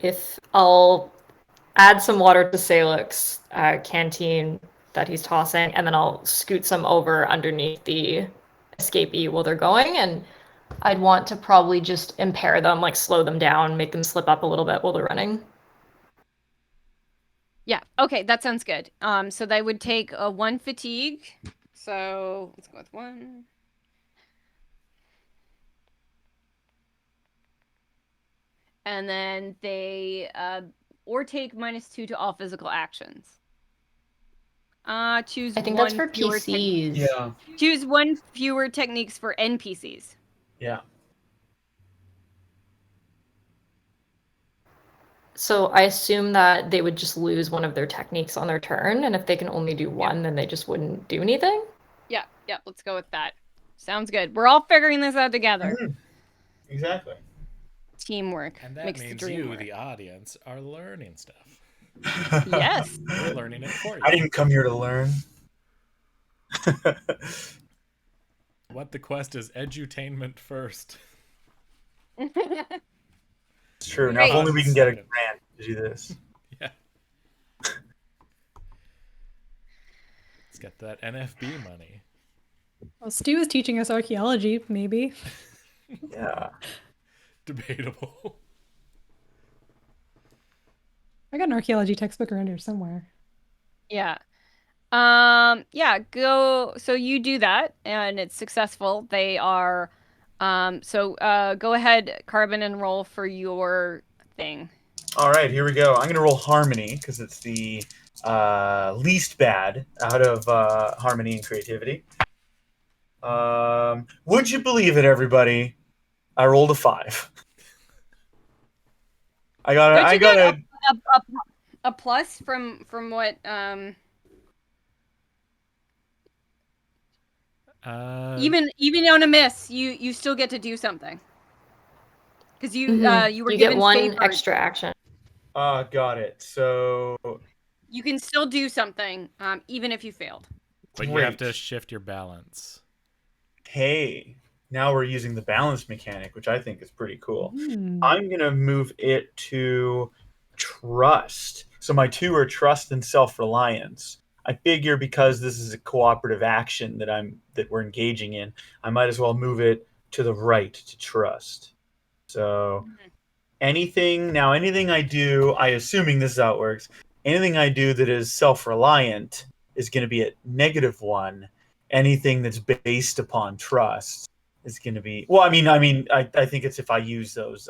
if I'll add some water to Salok's canteen that he's tossing, and then I'll scoot some over underneath the escapee while they're going, and I'd want to probably just impair them, like slow them down, make them slip up a little bit while they're running. Yeah, okay, that sounds good. So they would take 1 fatigue. So let's go with 1. And then they or take -2 to all physical actions. Choose I think one that's for fewer PCs. Yeah. choose 1 fewer techniques for NPCs. Yeah. So I assume that they would just lose one of their techniques on their turn, and if they can only do one, then they just wouldn't do anything? Yeah, let's go with that. Sounds good. We're all figuring this out together. Exactly. Teamwork And that makes the means dream you, work. the audience, are learning stuff. Yes. We're learning it for you. I didn't come here to learn. What the quest is edutainment first. It's true. Now, if Great. only we can get a Second. grant to do this. Yeah. Let's get that NFB money. Well, Stu is teaching us archaeology, maybe. Yeah. Debatable. I got an archaeology textbook around here somewhere. Yeah. Go. So you do that, and it's successful. They are. Go ahead, Carbon, and roll for your thing. All right, here we go. I'm going to roll Harmony because it's the least bad out of Harmony and Creativity. Would you believe it, everybody? I rolled a 5. I got Don't you get a a plus from what even on a miss, you still get to do something. Because you were You given get 1 favored. extra action. got it. So You can still do something, even if you failed. But you have Great. to shift your balance. hey, now we're using the balance mechanic, which I think is pretty cool. Hmm. I'm going to move it to trust. So my 2 are trust and self-reliance. I figure because this is a cooperative action that we're engaging in, I might as well move it to the right to trust. So anything I do, assuming this is how it works, anything I do that is self-reliant is going to be at -1. Anything that's based upon trust is going to be, well, I think it's if I use those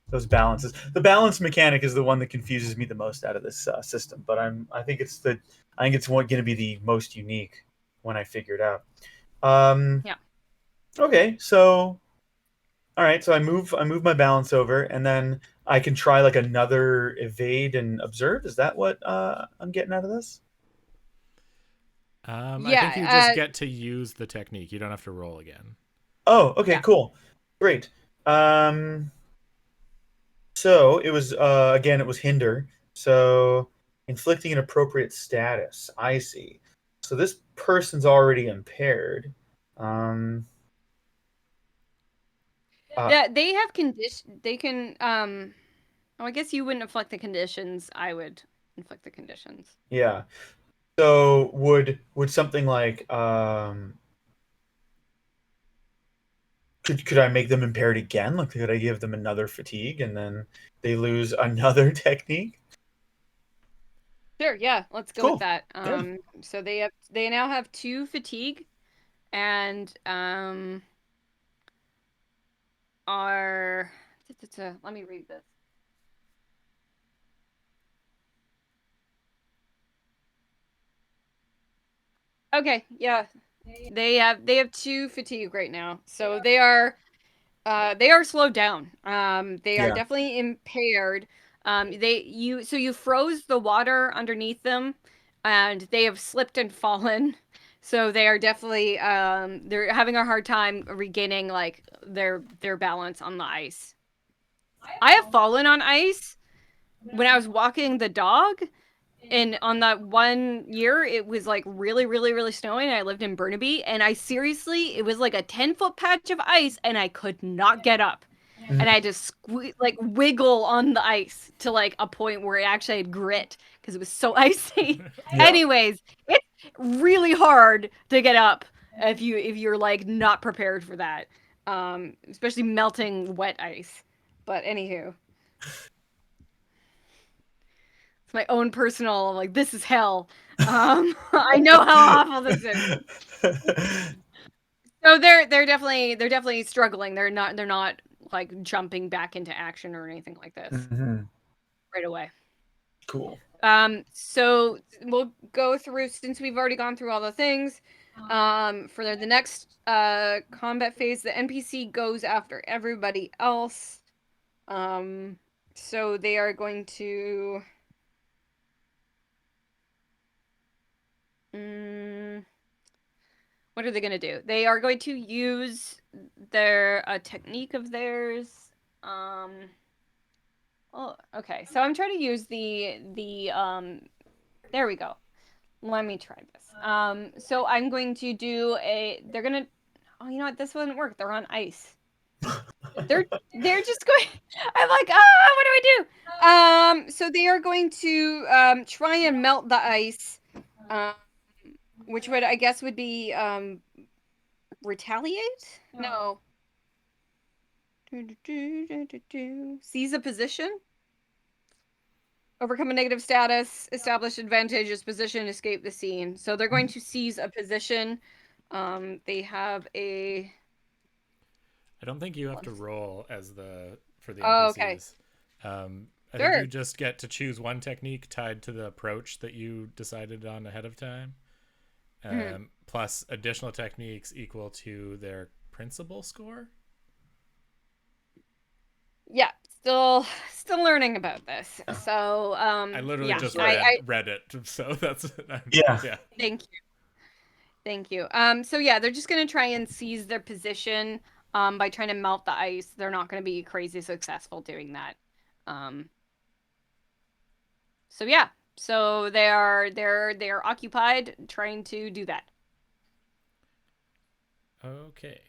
those balances. The balance mechanic is the one that confuses me the most out of this system, but I think it's going to be the most unique when I figure it out. Yeah. Okay, so all right, so I move my balance over, and then I can try like another evade and observe. Is that what I'm getting out of this? I think you just Yeah. get to use the technique. You don't have to roll again. Oh, okay, Yeah. cool, great. So it was again, it was hinder. So inflicting an appropriate status. I see. So this person's already impaired. Yeah, they have condition. They can. Oh, I guess you wouldn't inflict the conditions. I would inflict the conditions. Yeah. So would something like could I make them impaired again? Like could I give them another fatigue and then they lose another technique? Sure. Yeah. Let's go with Cool. that. Yeah. So they now have 2 fatigue, and are. Let me read this. Okay. Yeah. They have 2 fatigue right now, so they are slowed down. They are Yeah. definitely impaired. You froze the water underneath them, and they have slipped and fallen. So they are definitely they're having a hard time regaining like their balance on the ice. I have fallen on ice when I was walking the dog, and on that one year, it was like really, really, really snowing. I lived in Burnaby, and I seriously, it was like a 10-foot patch of ice, and I could not get up. And I just like wiggle on the ice to like a point where it actually had grit because it was so icy. Yeah. Anyways, it's really hard to get up if you're like not prepared for that, especially melting wet ice. But anywho. It's my own personal like this is hell. I know how awful this is. So they're definitely struggling. They're not like jumping back into action or anything like this right away. Cool. So we'll go through since we've already gone through all the things. For the next combat phase, the NPC goes after everybody else. So they are going to. What are they going to do? They are going to use their technique of theirs. Oh, okay. So I'm trying to use the. There we go. Let me try this. So I'm going to do a. They're gonna. Oh, you know what? This wouldn't work. They're on ice. They're just going. I'm like, what do I do? So they are going to try and melt the ice. Which would I guess would be retaliate? No. Seize a position. Overcome a negative status. Establish advantageous position. Escape the scene. So they're going to seize a position. They have a. I don't think you have to roll as for the Oh, NPCs. okay. I Sure. think you just get to choose one technique tied to the approach that you decided on ahead of time. Plus additional techniques equal to their principal score. Yeah, still learning about this. So I literally yeah, just read it, so that's Yeah. Thank you. So yeah, they're just gonna try and seize their position by trying to melt the ice. They're not gonna be crazy successful doing that. So yeah, so they're occupied trying to do that. Okay.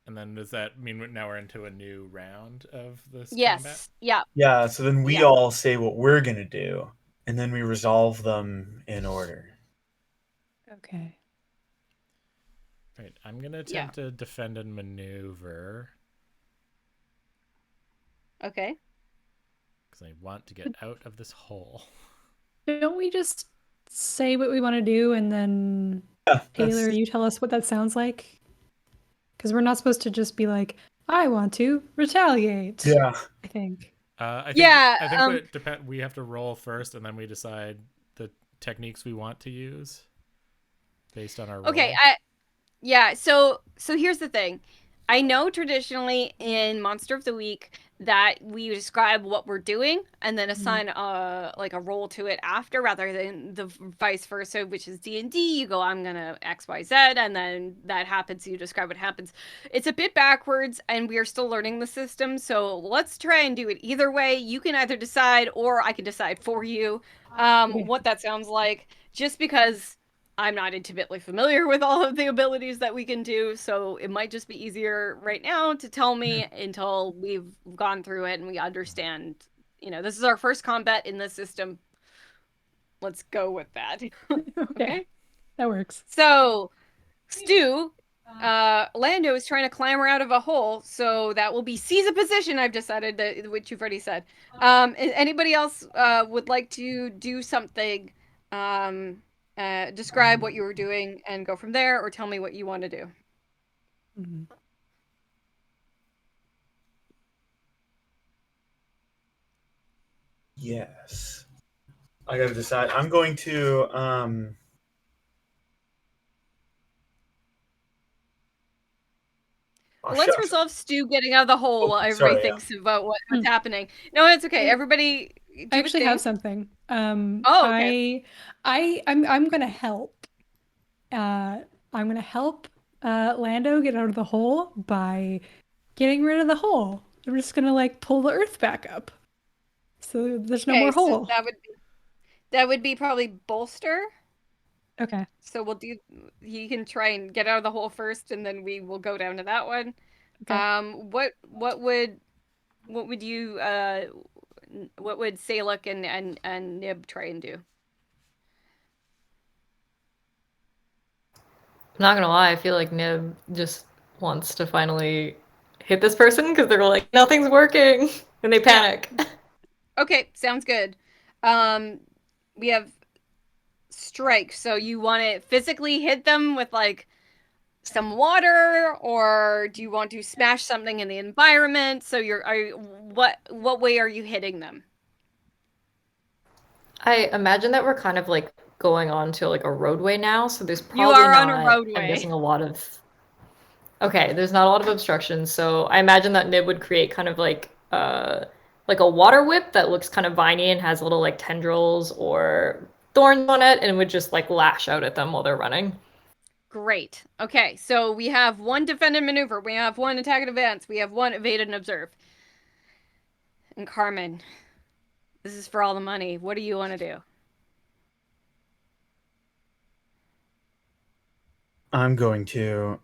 And then does that mean now we're into a new round of this combat? Yes. Yeah. Yeah, so then we Yeah. all say what we're going to do, and then we resolve them in order. Okay. Right. I'm going to attempt to defend and maneuver. Okay. Because I want to get out of this hole. Don't we just say what we want to do and then Taylor, you tell us what that sounds like? Because we're not supposed to just be like, I want to retaliate. Yeah. I think. I think Yeah, we have to roll first, and then we decide the techniques we want to use based on our roll. Okay, so here's the thing. I know traditionally in Monster of the Week that we describe what we're doing and then assign like a role to it after, rather than the vice versa, which is D&D. You go, I'm gonna XYZ, and then that happens. You describe what happens. It's a bit backwards, and we are still learning the system. So let's try and do it either way. You can either decide, or I can decide for you what that sounds like. Just because I'm not intimately familiar with all of the abilities that we can do, so it might just be easier right now to tell me until we've gone through it and we understand. This is our first combat in this system. Let's go with that. Okay? That works. So, Stu, Lando is trying to clamber out of a hole, so that will be seize a position, I've decided, which you've already said. Anybody else would like to do something? Describe what you were doing and go from there, or tell me what you want to do. Yes. I gotta decide. I'm going to Let's resolve Stu getting out of the hole while everybody thinks about what's happening. No, it's okay. Everybody, I actually have something. Okay. I'm gonna help. I'm gonna help Lando get out of the hole by getting rid of the hole. I'm just gonna like pull the earth back up, so there's no more hole. So that would be probably bolster. Okay. So we'll do. You can try and get out of the hole first, and then we will go down to that one. Okay. What would you what would Saluk and Nib try and do? I'm not gonna lie, I feel like Nib just wants to finally hit this person because they're like, nothing's working, and they panic. Okay, sounds good. We have strike, so you want to physically hit them with like some water, or do you want to smash something in the environment? So what way are you hitting them? I imagine that we're kind of like going on to like a roadway now, so there's probably You are not, on a roadway. I'm guessing, a lot of. Okay, there's not a lot of obstructions, so I imagine that Nib would create kind of like a water whip that looks kind of viney and has little like tendrils or thorns on it, and would just like lash out at them while they're running. Great. Okay, so we have one defend and maneuver. We have one attack and advance. We have one evade and observe. And Carmen, this is for all the money. What do you want to do? I'm going to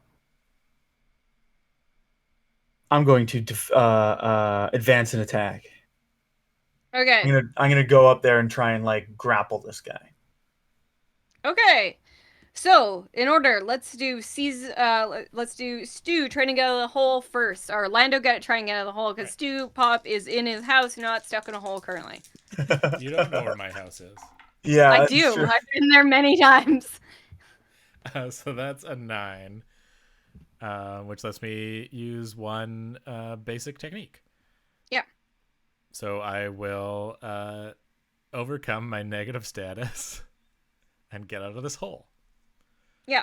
advance an attack. Okay. I'm gonna go up there and try and like grapple this guy. Okay. So, in order, let's do Stu trying to get out of the hole first. Or Lando trying to get out of the hole, because Stu Pop is in his house, not stuck in a hole currently. You don't know where my house is. Yeah, I do. true. I've been there many times. So that's a 9, which lets me use one basic technique. Yeah. So I will overcome my negative status and get out of this hole. Yeah.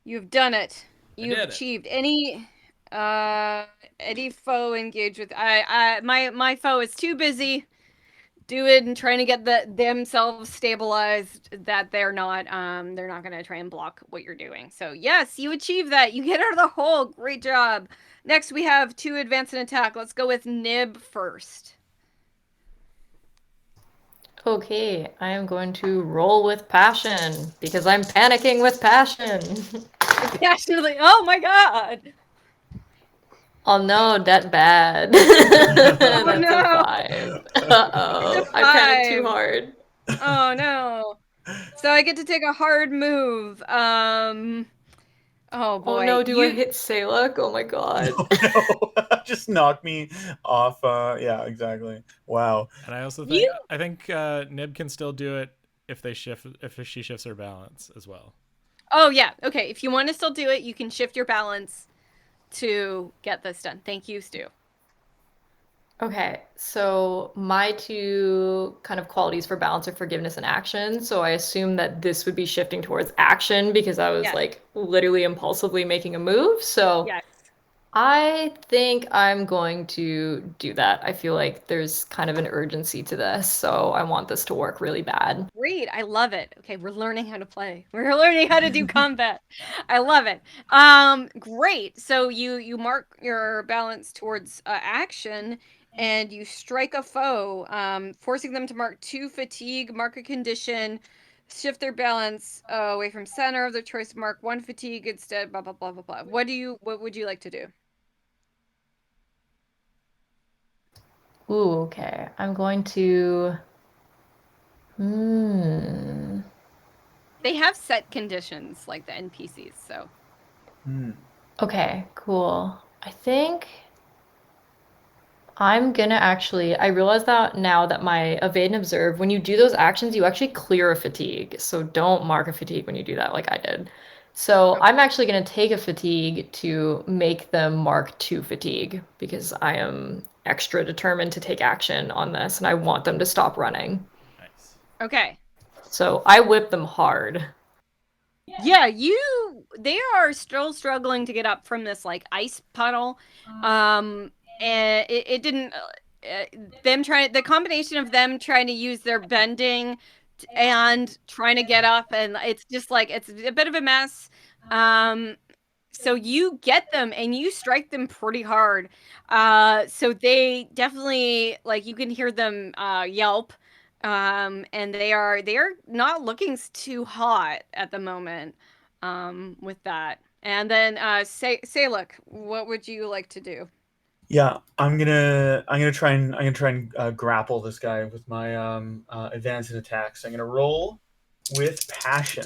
You've done it. You've achieved any foe engaged with my foe is too busy doing and trying to get themselves stabilized that they're not going to try and block what you're doing. So yes, you achieve that. You get out of the hole. Great job. Next we have 2 advance and attack. Let's go with Nib first. Okay, I am going to roll with passion because I'm panicking with passion. Passionately, oh my god! Oh no, that bad. Oh That's no! a 5. Uh-oh, I panicked too hard. Oh no! So I get to take a hard move. Oh boy. Oh no, do I hit Saluk? Oh my god. Oh, no. Just knock me off. Yeah, exactly. Wow. And I also think Nib can still do it if she shifts her balance as well. Oh, yeah. Okay. If you want to still do it, you can shift your balance to get this done. Thank you, Stu. Okay, so my two kind of qualities for balance are forgiveness and action. So I assume that this would be shifting towards action because I was Yes. like literally impulsively making a move. So Yes. I think I'm going to do that. I feel like there's kind of an urgency to this, so I want this to work really bad. Great. I love it. Okay, we're learning how to play. We're learning how to do combat. I love it. Great. So you mark your balance towards action and you strike a foe, forcing them to mark 2 fatigue, mark a condition, shift their balance away from center of their choice, mark 1 fatigue instead, blah blah blah blah blah. What would you like to do? Ooh, okay. I'm going to. Hmm. They have set conditions like the NPCs, so Okay, cool. I think I'm gonna actually. I realize that now that my evade and observe, when you do those actions, you actually clear a fatigue. So don't mark a fatigue when you do that, like I did. So Okay. I'm actually gonna take a fatigue to make them mark 2 fatigue because I am extra determined to take action on this and I want them to stop running. Nice. Okay. So I whip them hard. Yeah, they are still struggling to get up from this like ice puddle. And it didn't them trying the combination of them trying to use their bending and trying to get up, and it's just like it's a bit of a mess. So you get them and you strike them pretty hard. So they definitely like you can hear them yelp. And they are not looking too hot at the moment. With that. And then say look, what would you like to do? Yeah, I'm gonna try and grapple this guy with my advance and attacks. I'm gonna roll with passion,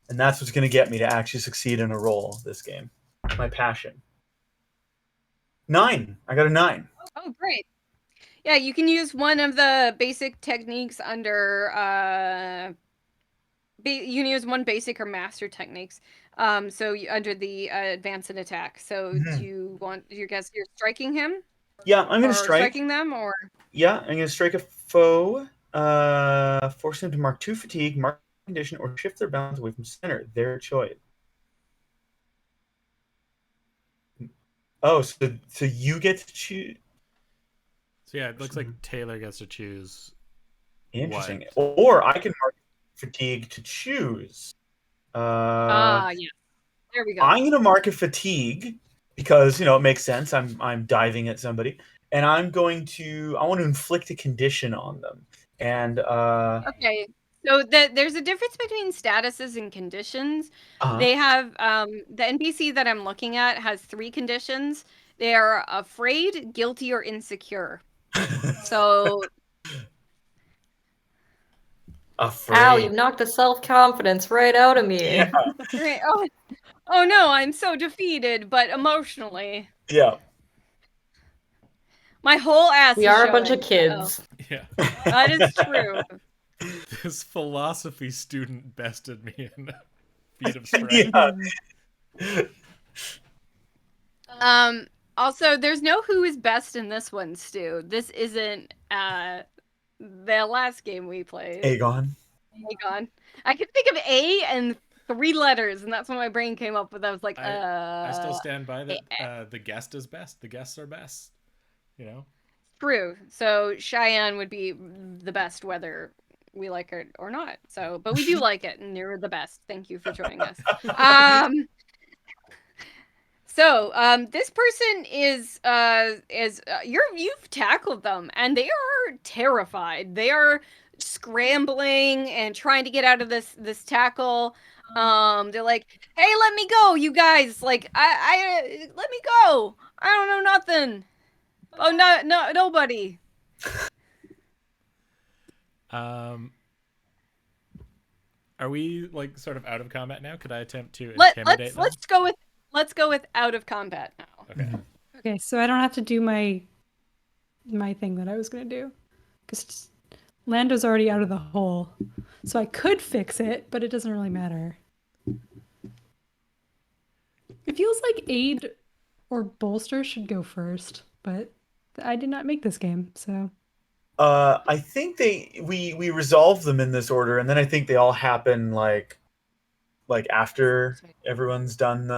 and that's what's gonna get me to actually succeed in a roll this game. My passion. 9. I got a 9. Oh, great. Yeah, you can use one of the basic techniques under you can use one basic or master techniques. So under the advance and attack. So do you want your guess you're striking him Yeah, I'm gonna or strike. striking them or Yeah, I'm gonna strike a foe, force them to mark 2 fatigue, mark condition, or shift their balance away from center. Their choice. Oh, so you get to choose. So yeah, it looks like Taylor gets to choose. Interesting. What? Or I can mark fatigue to choose. yeah. There we go. I'm gonna mark a fatigue because it makes sense. I'm diving at somebody, and I want to inflict a condition on them. And Okay. So there's a difference between statuses and conditions. uh They have the NPC that I'm looking at has 3 conditions. They are afraid, guilty, or insecure. So Ow, you afraid. knocked the self-confidence right out of me. Yeah, oh no, I'm so defeated, but emotionally. yeah. My whole ass We is are a bunch of showing. kids. Yeah. That is true. This philosophy student bested me in a feat of strength. Yeah. Also, there's no who is best in this one, Stu. This isn't the last game we played. Aegon. Aegon. I could think of A and 3 letters, and that's what my brain came up with. I was like, I still stand by that. The guest is best. The guests are best. True. So Cheyenne would be the best whether we like it or not. So, but we do like it, and you're the best. Thank you for joining us. So, this person is you've tackled them, and they are terrified. They are scrambling and trying to get out of this tackle. They're like, "Hey, let me go, you guys! Like, I let me go. I don't know nothing. Oh, no, nobody." Are we like sort of out of combat now? Could I attempt to intimidate them? Let's go with out of combat now. Okay. Okay, so I don't have to do my thing that I was gonna do, because Lando's already out of the hole, so I could fix it, but it doesn't really matter. It feels like aid or bolster should go first, but I did not make this game, so. I think we resolve them in this order, and then I think they all happen like after everyone's done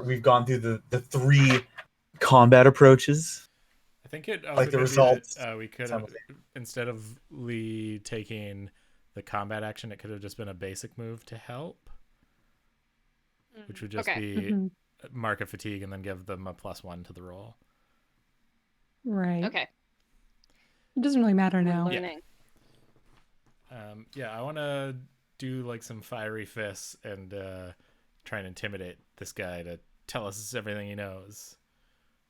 we've gone through the three combat approaches. I think it also Like the could results be that we could have, instead of Lee taking the combat action, it could have just been a basic move to help, which would just be mark of fatigue and then give them a +1 to the roll. Right. Okay. It doesn't really matter now. Learning. I want to do like some fiery fists and try and intimidate this guy to tell us everything he knows.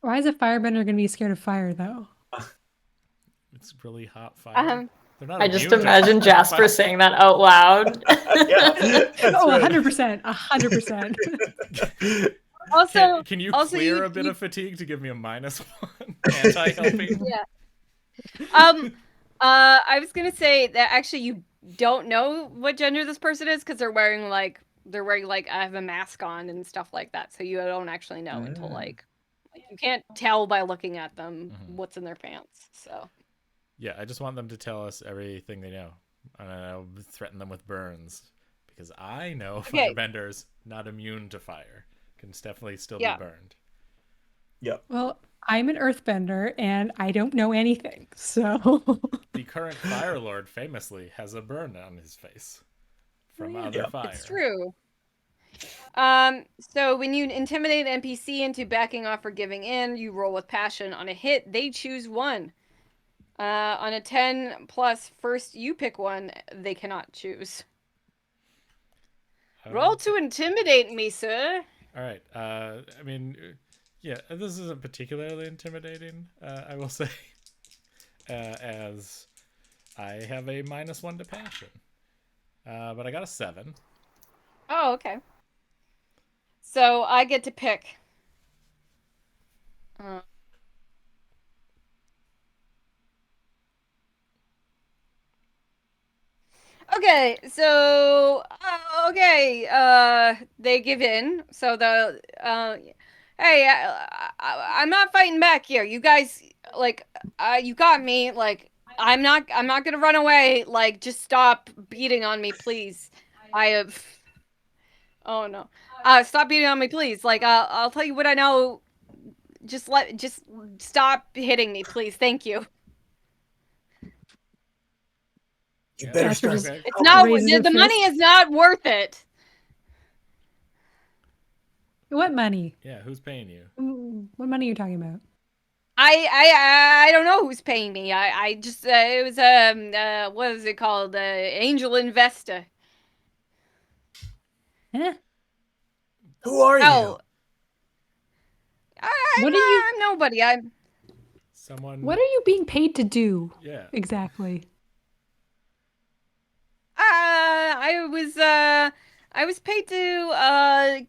Why is a firebender going to be scared of fire, though? It's really hot fire. They're not I just immune to imagine fire. Jasper saying that out loud. Yeah, Oh, right. 100%. 100%. Also, can you also clear you- a bit you- of fatigue to give me a -1 anti-helping? Yeah. I was gonna say that actually you don't know what gender this person is because they're wearing like I have a mask on and stuff like that, so you don't actually know until like you can't tell by looking at them what's in their pants. So Yeah, I just want them to tell us everything they know, and I'll threaten them with burns because I know firebenders not immune to fire can definitely still be burned. Yep. Well, I'm an earthbender, and I don't know anything, so... The current Fire Lord famously has a burn on his face from other fire. it's true. So when you intimidate an NPC into backing off or giving in, you roll with passion. On a hit, they choose one. On a 10 plus, first you pick one. They cannot choose. Roll to intimidate me, sir. All right. I mean, yeah, this isn't particularly intimidating, I will say, as I have a -1 to passion. But I got a 7. Oh, okay. So I get to pick. Okay, so they give in. So hey, I'm not fighting back here. You guys, like, you got me. Like, I'm not gonna run away. Like, just stop beating on me, please. I have. Oh no. Stop beating on me, please. Like, I'll tell you what I know. Just stop hitting me, please. Thank you. You better Jasper start. just It's not. raises The her money fist. is not worth it. What money? Yeah, who's paying you? What money are you talking about? I don't know who's paying me. I just it was what is it called? Angel investor. Eh? Who are you? Oh, What are you? I'm nobody. I'm. Someone. What are you being paid to do? Yeah. Exactly. I was paid to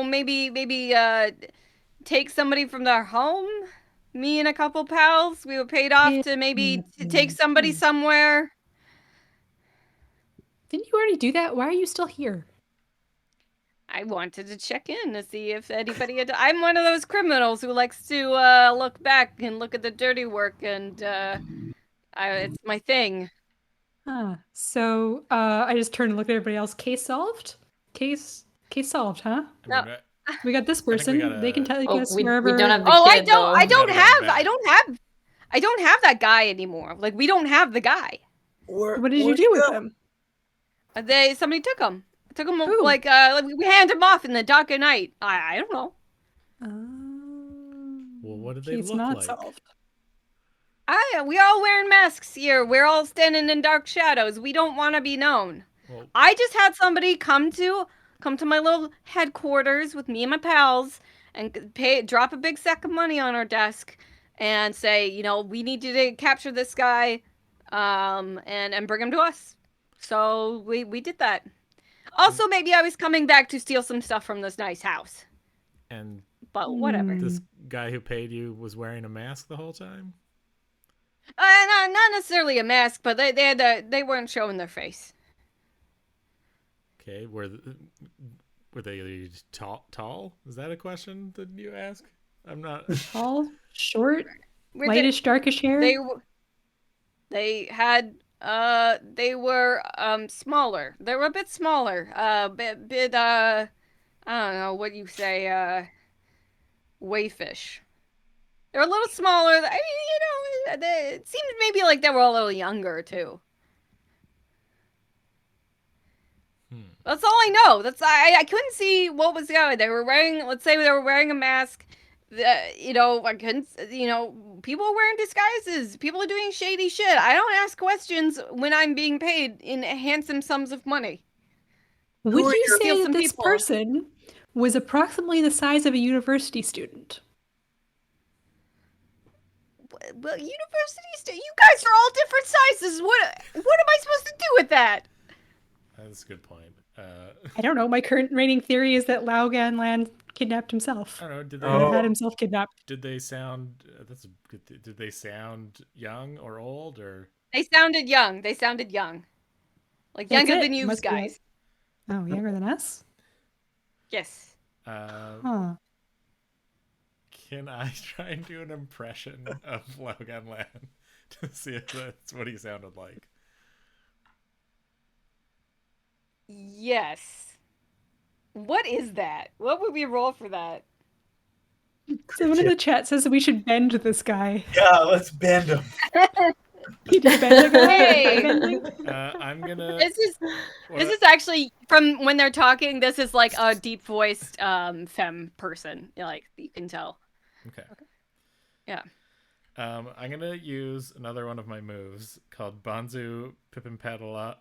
maybe take somebody from their home. Me and a couple pals, we were paid off to maybe take somebody somewhere. Didn't you already do that? Why are you still here? I wanted to check in to see if anybody had. I'm one of those criminals who likes to look back and look at the dirty work, and it's my thing. So I just turned and looked at everybody else. Case solved? Case solved, huh? I mean, We got this think we person. gotta- They can tell Oh, us we wherever. don't have the Oh, kid, though. I don't Gotta have that guy anymore. Like, we don't have the guy. What did you do with them? Somebody took him. Took him Who? like we handed him off in the dark of night. I don't know. Well, what did they Case look not like? solved. We all wearing masks here. We're all standing in dark shadows. We don't want to be known. Well, I just had somebody come to my little headquarters with me and my pals and drop a big sack of money on our desk and say, we need you to capture this guy, and bring him to us. So we did that. Also, maybe I was coming back to steal some stuff from this nice house. and But whatever. this guy who paid you was wearing a mask the whole time? Not necessarily a mask, but they weren't showing their face. Okay, were they tall? Is that a question that you ask? I'm not. Tall, short, Were lightish, darkish hair. they were smaller. They were a bit smaller. Bit I don't know what you say. Wayfish. They're a little smaller. I mean, it seemed maybe like they were a little younger too. That's all I know. I couldn't see what was going. They were wearing. Let's say they were wearing a mask. I couldn't. People are wearing disguises. People are doing shady shit. I don't ask questions when I'm being paid in handsome sums of money. Would Who are you your say that fearsome this people? person was approximately the size of a university student? Well, you guys are all different sizes. What am I supposed to do with that? That's a good point. I don't know. My current reigning theory is that Lao Gan Lan kidnapped himself. I don't know. Did Or they had himself kidnapped. did they sound? That's a good. Did they sound young or old or? They sounded young. Like That's younger it. than you Must be guys. Oh, younger than us? Yes. Huh. Can I try and do an impression of Logan Lan to see if that's what he sounded like? Yes. What is that? What would we roll for that? Someone in the chat says that we should bend this guy. Yeah, let's bend him. You just bend the guy? Hey! Bending? I'm gonna. This is actually from when they're talking. This is like a deep voiced femme person. Like you can tell. Okay. Yeah. I'm gonna use another one of my moves called Bonzu Pippinpadala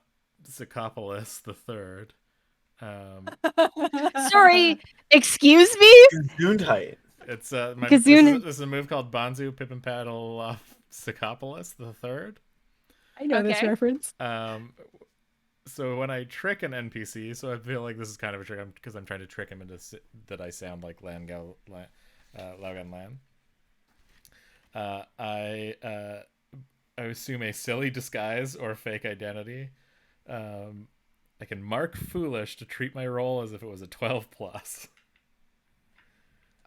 Zacopoulos the Third. Sorry, excuse me? Gesundheit. It's this Kazuna. is a move called Bonzu Pippinpadala Zacopoulos the Third. I know this Okay. reference. So when I trick an NPC, so I feel like this is kind of a trick because I'm trying to trick him into that I sound like Laugan Lan. I assume a silly disguise or fake identity. I can mark foolish to treat my role as if it was a 12+.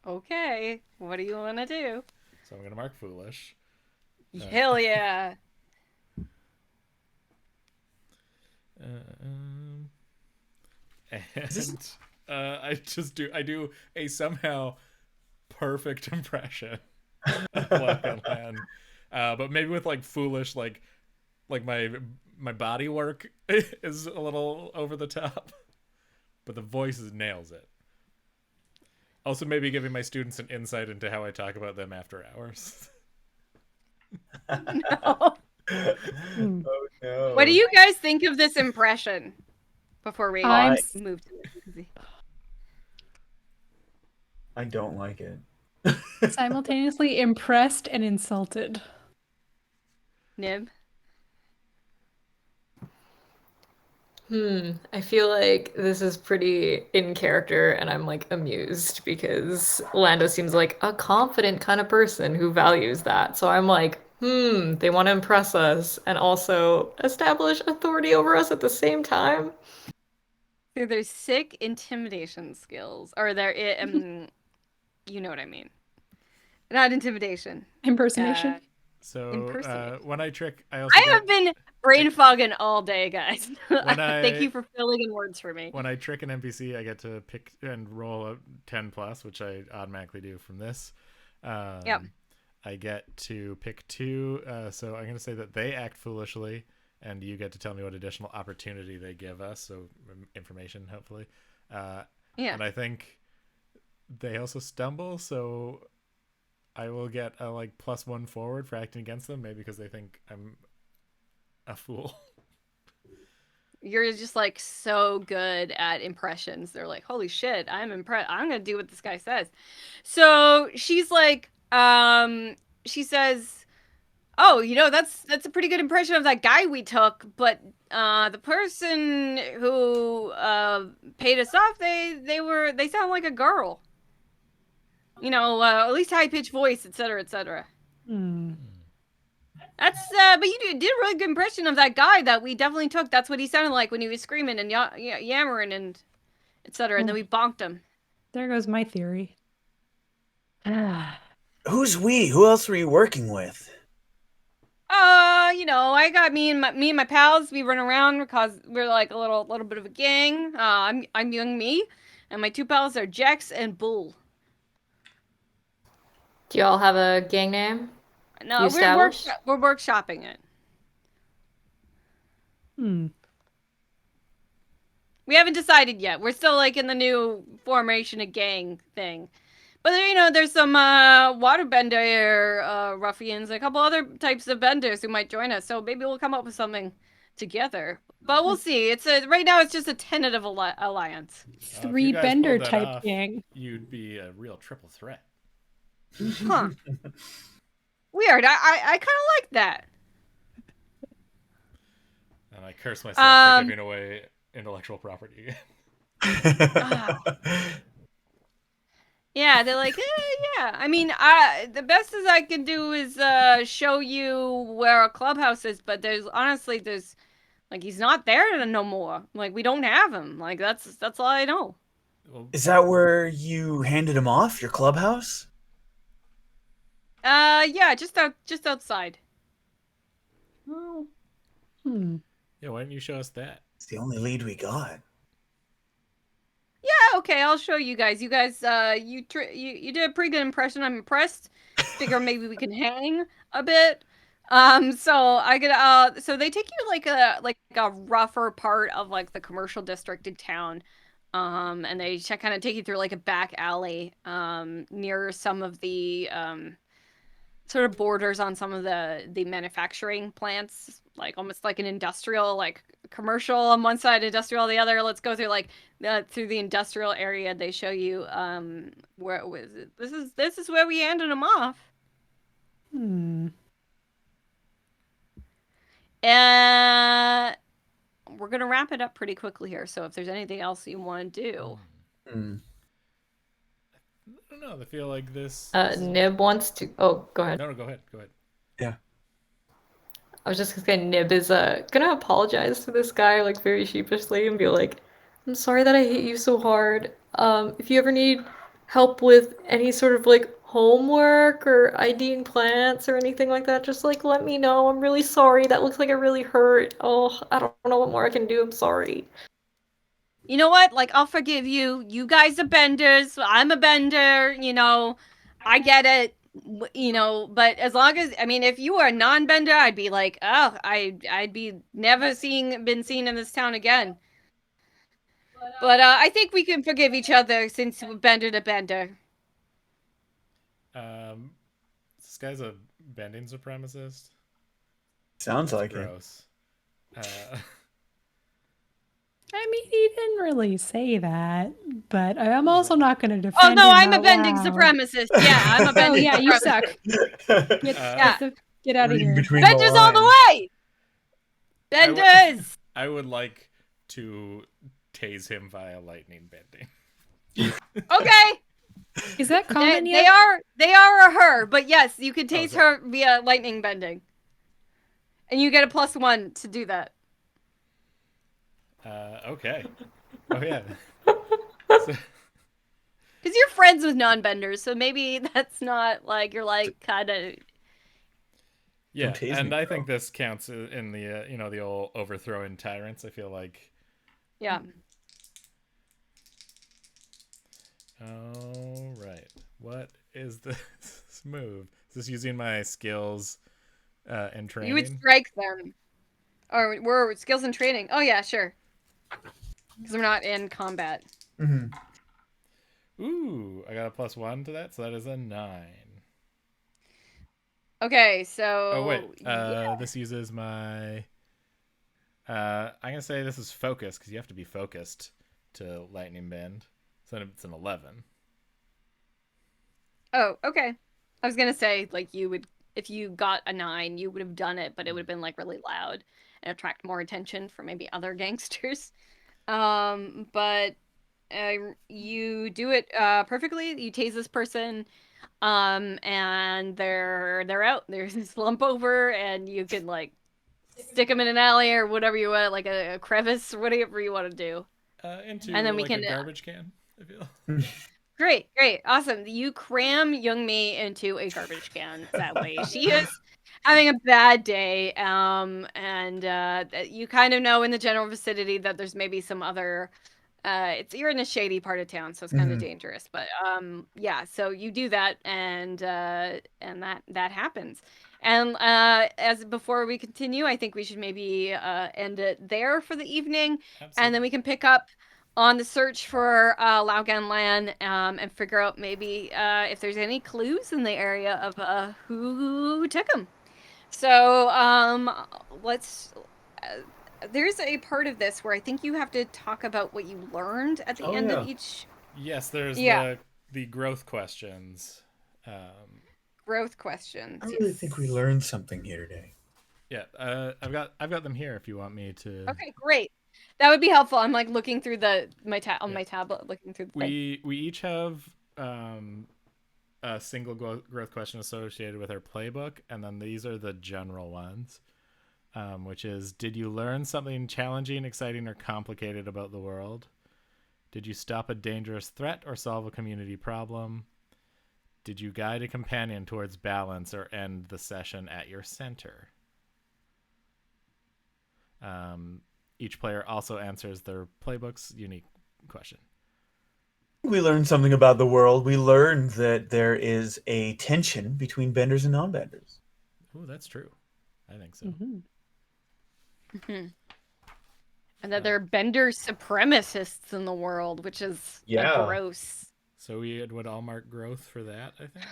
Okay, what do you want to do? So I'm gonna mark foolish. Hell yeah! And I do a somehow perfect impression of Logan Lan, but maybe with like foolish, like my body work is a little over the top, but the voice nails it. Also, maybe giving my students an insight into how I talk about them after hours. No. Oh no. What do you guys think of this impression? Before we I'm move to it. I don't like it. simultaneously impressed and insulted. Nib. I feel like this is pretty in character and I'm like amused because Lando seems like a confident kind of person who values that. So I'm like, they want to impress us and also establish authority over us at the same time. So there's sick intimidation skills, or there, you know what I mean. Not intimidation. Impersonation. So Impersonate. when I trick, I have been brain fogging all day, guys. Thank you for filling in words for me. When I trick an NPC, I get to pick and roll a 10+, which I automatically do from this. Yep. I get to pick 2, so I'm going to say that they act foolishly, and you get to tell me what additional opportunity they give us, so information, hopefully. Yeah. And I think they also stumble, so I will get a +1 forward for acting against them, maybe because they think I'm a fool. You're just like so good at impressions. They're like, holy shit, I'm impressed. I'm gonna do what this guy says. So she's like, she says, oh, that's a pretty good impression of that guy we took, but the person who paid us off, they sound like a girl. At least high pitched voice, etc., etc. That's but you did a really good impression of that guy that we definitely took. That's what he sounded like when he was screaming and yammering etc. And then we bonked them. There goes my theory. Who's we? Who else were you working with? I got me and my pals. We run around because we're like a little bit of a gang. I'm young me, and my two pals are Jax and Bull. Do y'all have a gang name? No, You established? we're workshopping it. We haven't decided yet. We're still like in the new formation of gang thing. But there's some waterbender ruffians, a couple other types of benders who might join us. So maybe we'll come up with something together. But we'll see. Right now it's just a tentative alliance. If you Three guys bender pulled that type off, gang. You'd be a real triple threat. Huh. Weird. I kind of like that. And I curse myself for giving away intellectual property again. Yeah, they're like, yeah. I mean, the best as I can do is show you where our clubhouse is, but there's like he's not there no more. Like we don't have him. Like that's all I know. Well, Is that where you handed him off? Your clubhouse? Yeah, just outside. Oh. yeah, why didn't you show us that? It's the only lead we got. Yeah, okay, I'll show you guys. You guys, you did a pretty good impression. I'm impressed. Figure maybe we can hang a bit. So they take you like a rougher part of like the commercial district in town. And they kind of take you through like a back alley, near some of the sort of borders on some of the manufacturing plants, like almost like an industrial, like commercial on one side, industrial on the other. Let's go through like through the industrial area. They show you where was it? This is where we handed them off. And we're gonna wrap it up pretty quickly here. So if there's anything else you want to do. I don't know. I feel like this. Nib wants to. Oh, go ahead. No, go ahead. Go ahead. Yeah. I was just gonna say Nib is gonna apologize to this guy like very sheepishly and be like, "I'm sorry that I hit you so hard. If you ever need help with any sort of like homework or IDing plants or anything like that, just like let me know. I'm really sorry. That looks like it really hurt. Oh, I don't know what more I can do. I'm sorry." You know what? Like, I'll forgive you. You guys are benders. I'm a bender. I get it. But as long as, I mean, if you were a non-bender, I'd be like, oh, I'd be never been seen in this town again. But I think we can forgive each other since we're bender to bender. This guy's a bending supremacist. Sounds That's like gross. I mean, he didn't really say that, but I'm also not going to defend Oh no, him I'm a out bending loud. supremacist. Yeah, I'm a Oh bending yeah, you supremacist. suck. it. Get out of Reading here. between Benders all the lines. way! Benders! I would like to tase him via lightning bending. Okay. Is that common They yet? are a her, but yes, you can tase sorry. her via lightning bending. And you get a +1 to do that. Okay. Oh yeah. Because you're friends with non-benders, so maybe that's not like you're like kind of. Yeah, Don't tase and me, I bro. think this counts in the the old overthrowing tyrants. I feel like. Yeah. All right. What is this move? Is this using my skills and training? You would strike them. Or we're skills and training. Oh yeah, sure. Because we're not in combat. Ooh, I got a +1 to that, so that is a 9. Okay, so. Oh wait, yeah. this uses my. I'm gonna say this is focus because you have to be focused to lightning bend. So it's an 11. Oh, okay. I was gonna say like you would, if you got a 9, you would have done it, but it would have been like really loud and attract more attention from maybe other gangsters. But you do it perfectly. You tase this person, and they're out. There's this slump over, and you can like stick them in an alley or whatever you want, like a crevice or whatever you want to do. Into And then we like can, a garbage can, I feel. Great, awesome. You cram Young Mei into a garbage can, sadly. She is having a bad day. And you kind of know in the general vicinity that there's maybe some other you're in a shady part of town, so it's kind of dangerous. But yeah, so you do that, and that happens. And as before we continue, I think we should maybe end it there for the evening. Absolutely. And then we can pick up on the search for Laogan Lan, and figure out maybe if there's any clues in the area of who took them. So let's. There's a part of this where I think you have to talk about what you learned at the end of each. Yes, there's Yeah. the growth questions. Growth questions. I really think we learned something here today. Yeah, I've got them here if you want me to. Okay, great. That would be helpful. I'm like looking through my tablet, looking through the thing. We each have a single growth question associated with our playbook, and then these are the general ones, which is: did you learn something challenging, exciting, or complicated about the world? Did you stop a dangerous threat or solve a community problem? Did you guide a companion towards balance or end the session at your center? Each player also answers their playbook's unique question. We learned something about the world. We learned that there is a tension between benders and non-benders. Oh, that's true. I think so. And that there are bender supremacists in the world, which is gross. So we would all mark growth for that, I think.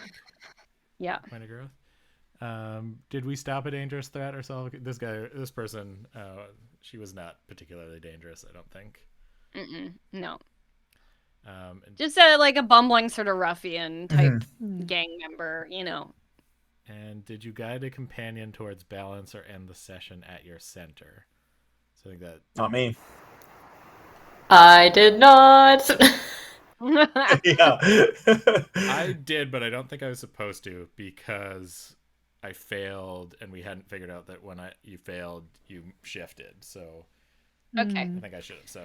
Yeah. Point of growth. Did we stop a dangerous threat or solve this person? She was not particularly dangerous, I don't think. No. Just like a bumbling sort of ruffian type gang member, And did you guide a companion towards balance or end the session at your center? So I think that. Not me. I did not. Yeah. I did, but I don't think I was supposed to, because I failed, and we hadn't figured out that when you failed, you shifted. So Okay. I think I should have. So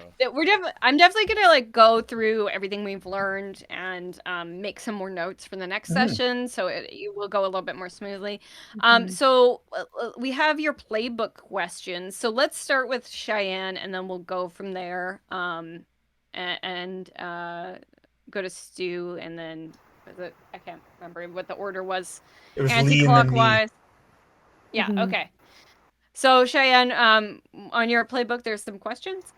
I'm definitely gonna like go through everything we've learned and make some more notes for the next session, so it will go a little bit more smoothly. So we have your playbook questions. So let's start with Cheyenne, and then we'll go from there. And go to Stu, and then I can't remember what the order was. It was Anti-clockwise. Lee and Yeah. Okay. So Cheyenne, on your playbook, there's some questions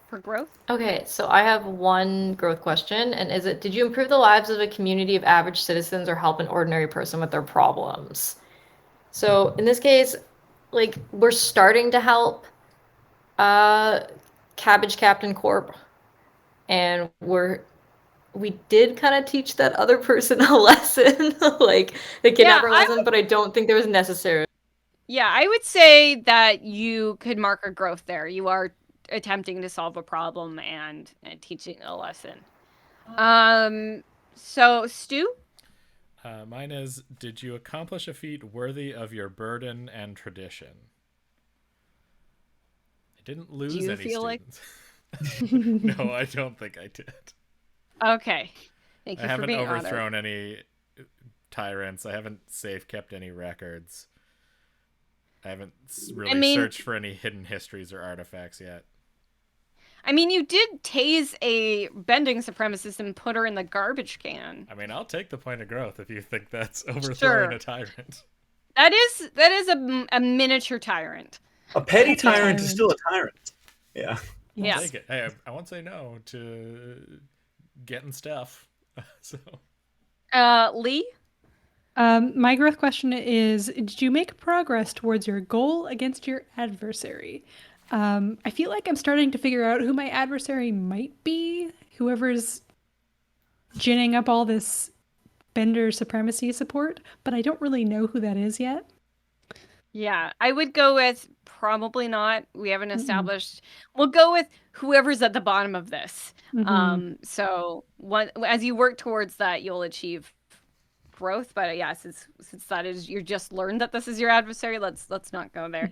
for growth. Okay, so I have one growth question, and did you improve the lives of a community of average citizens or help an ordinary person with their problems? So in this case, like, we're starting to help Cabbage Captain Corp, and we did kind of teach that other person a lesson, like the kidnapper lesson, but I don't think there was necessary. Yeah, I would say that you could mark a growth there. You are attempting to solve a problem and teaching a lesson. So Stu? Mine is: did you accomplish a feat worthy of your burden and tradition? I didn't lose any students. No, I don't think I did. Okay. Thank you I for being haven't overthrown any tyrants. I haven't safe kept any records. I haven't really searched for any hidden histories or artifacts yet. I mean, you did tase a bending supremacist and put her in the garbage can. I mean, I'll take the point of growth if you think that's overthrowing a tyrant. That is a miniature tyrant. A petty tyrant is still a tyrant. Yeah. I'll take it. Hey, I won't say no to getting stuff. So. Lee? My growth question is: did you make progress towards your goal against your adversary? I feel like I'm starting to figure out who my adversary might be. Whoever's ginning up all this bender supremacy support, but I don't really know who that is yet. Yeah, I would go with probably not. We haven't established. We'll go with whoever's at the bottom of this. So as you work towards that, you'll achieve growth. But yeah, since that is, you just learned that this is your adversary, let's not go there.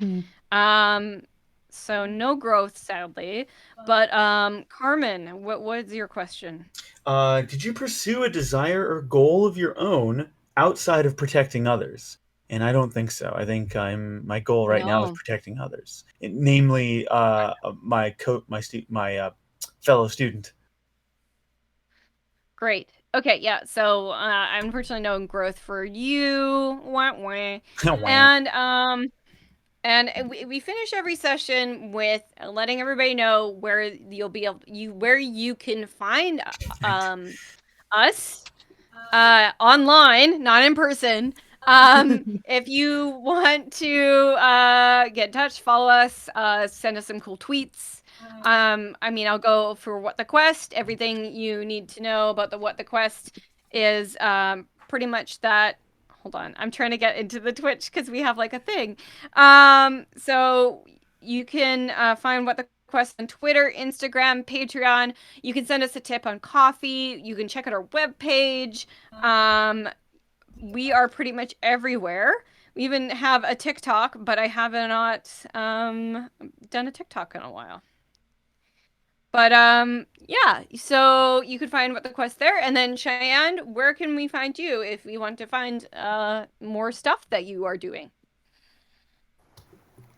So no growth, sadly. But Carmen, what is your question? Did you pursue a desire or goal of your own outside of protecting others? And I don't think so. I think my goal right now is No. protecting others, namely my fellow student. Great. Okay, yeah. So unfortunately no growth for you. Wah, wah. Wang. And we finish every session with letting everybody know where where you can find us online, not in person. If you want to get in touch, follow us, send us some cool tweets. I mean, I'll go for What the Quest. Everything you need to know about the What the Quest is pretty much that. Hold on, I'm trying to get into the Twitch because we have like a thing. So you can find What the Quest on Twitter, Instagram, Patreon. You can send us a tip on coffee. You can check out our webpage. We are pretty much everywhere. We even have a TikTok, but I have not done a TikTok in a while. But yeah, so you could find What the Quest there, and then Cheyenne, where can we find you if we want to find more stuff that you are doing?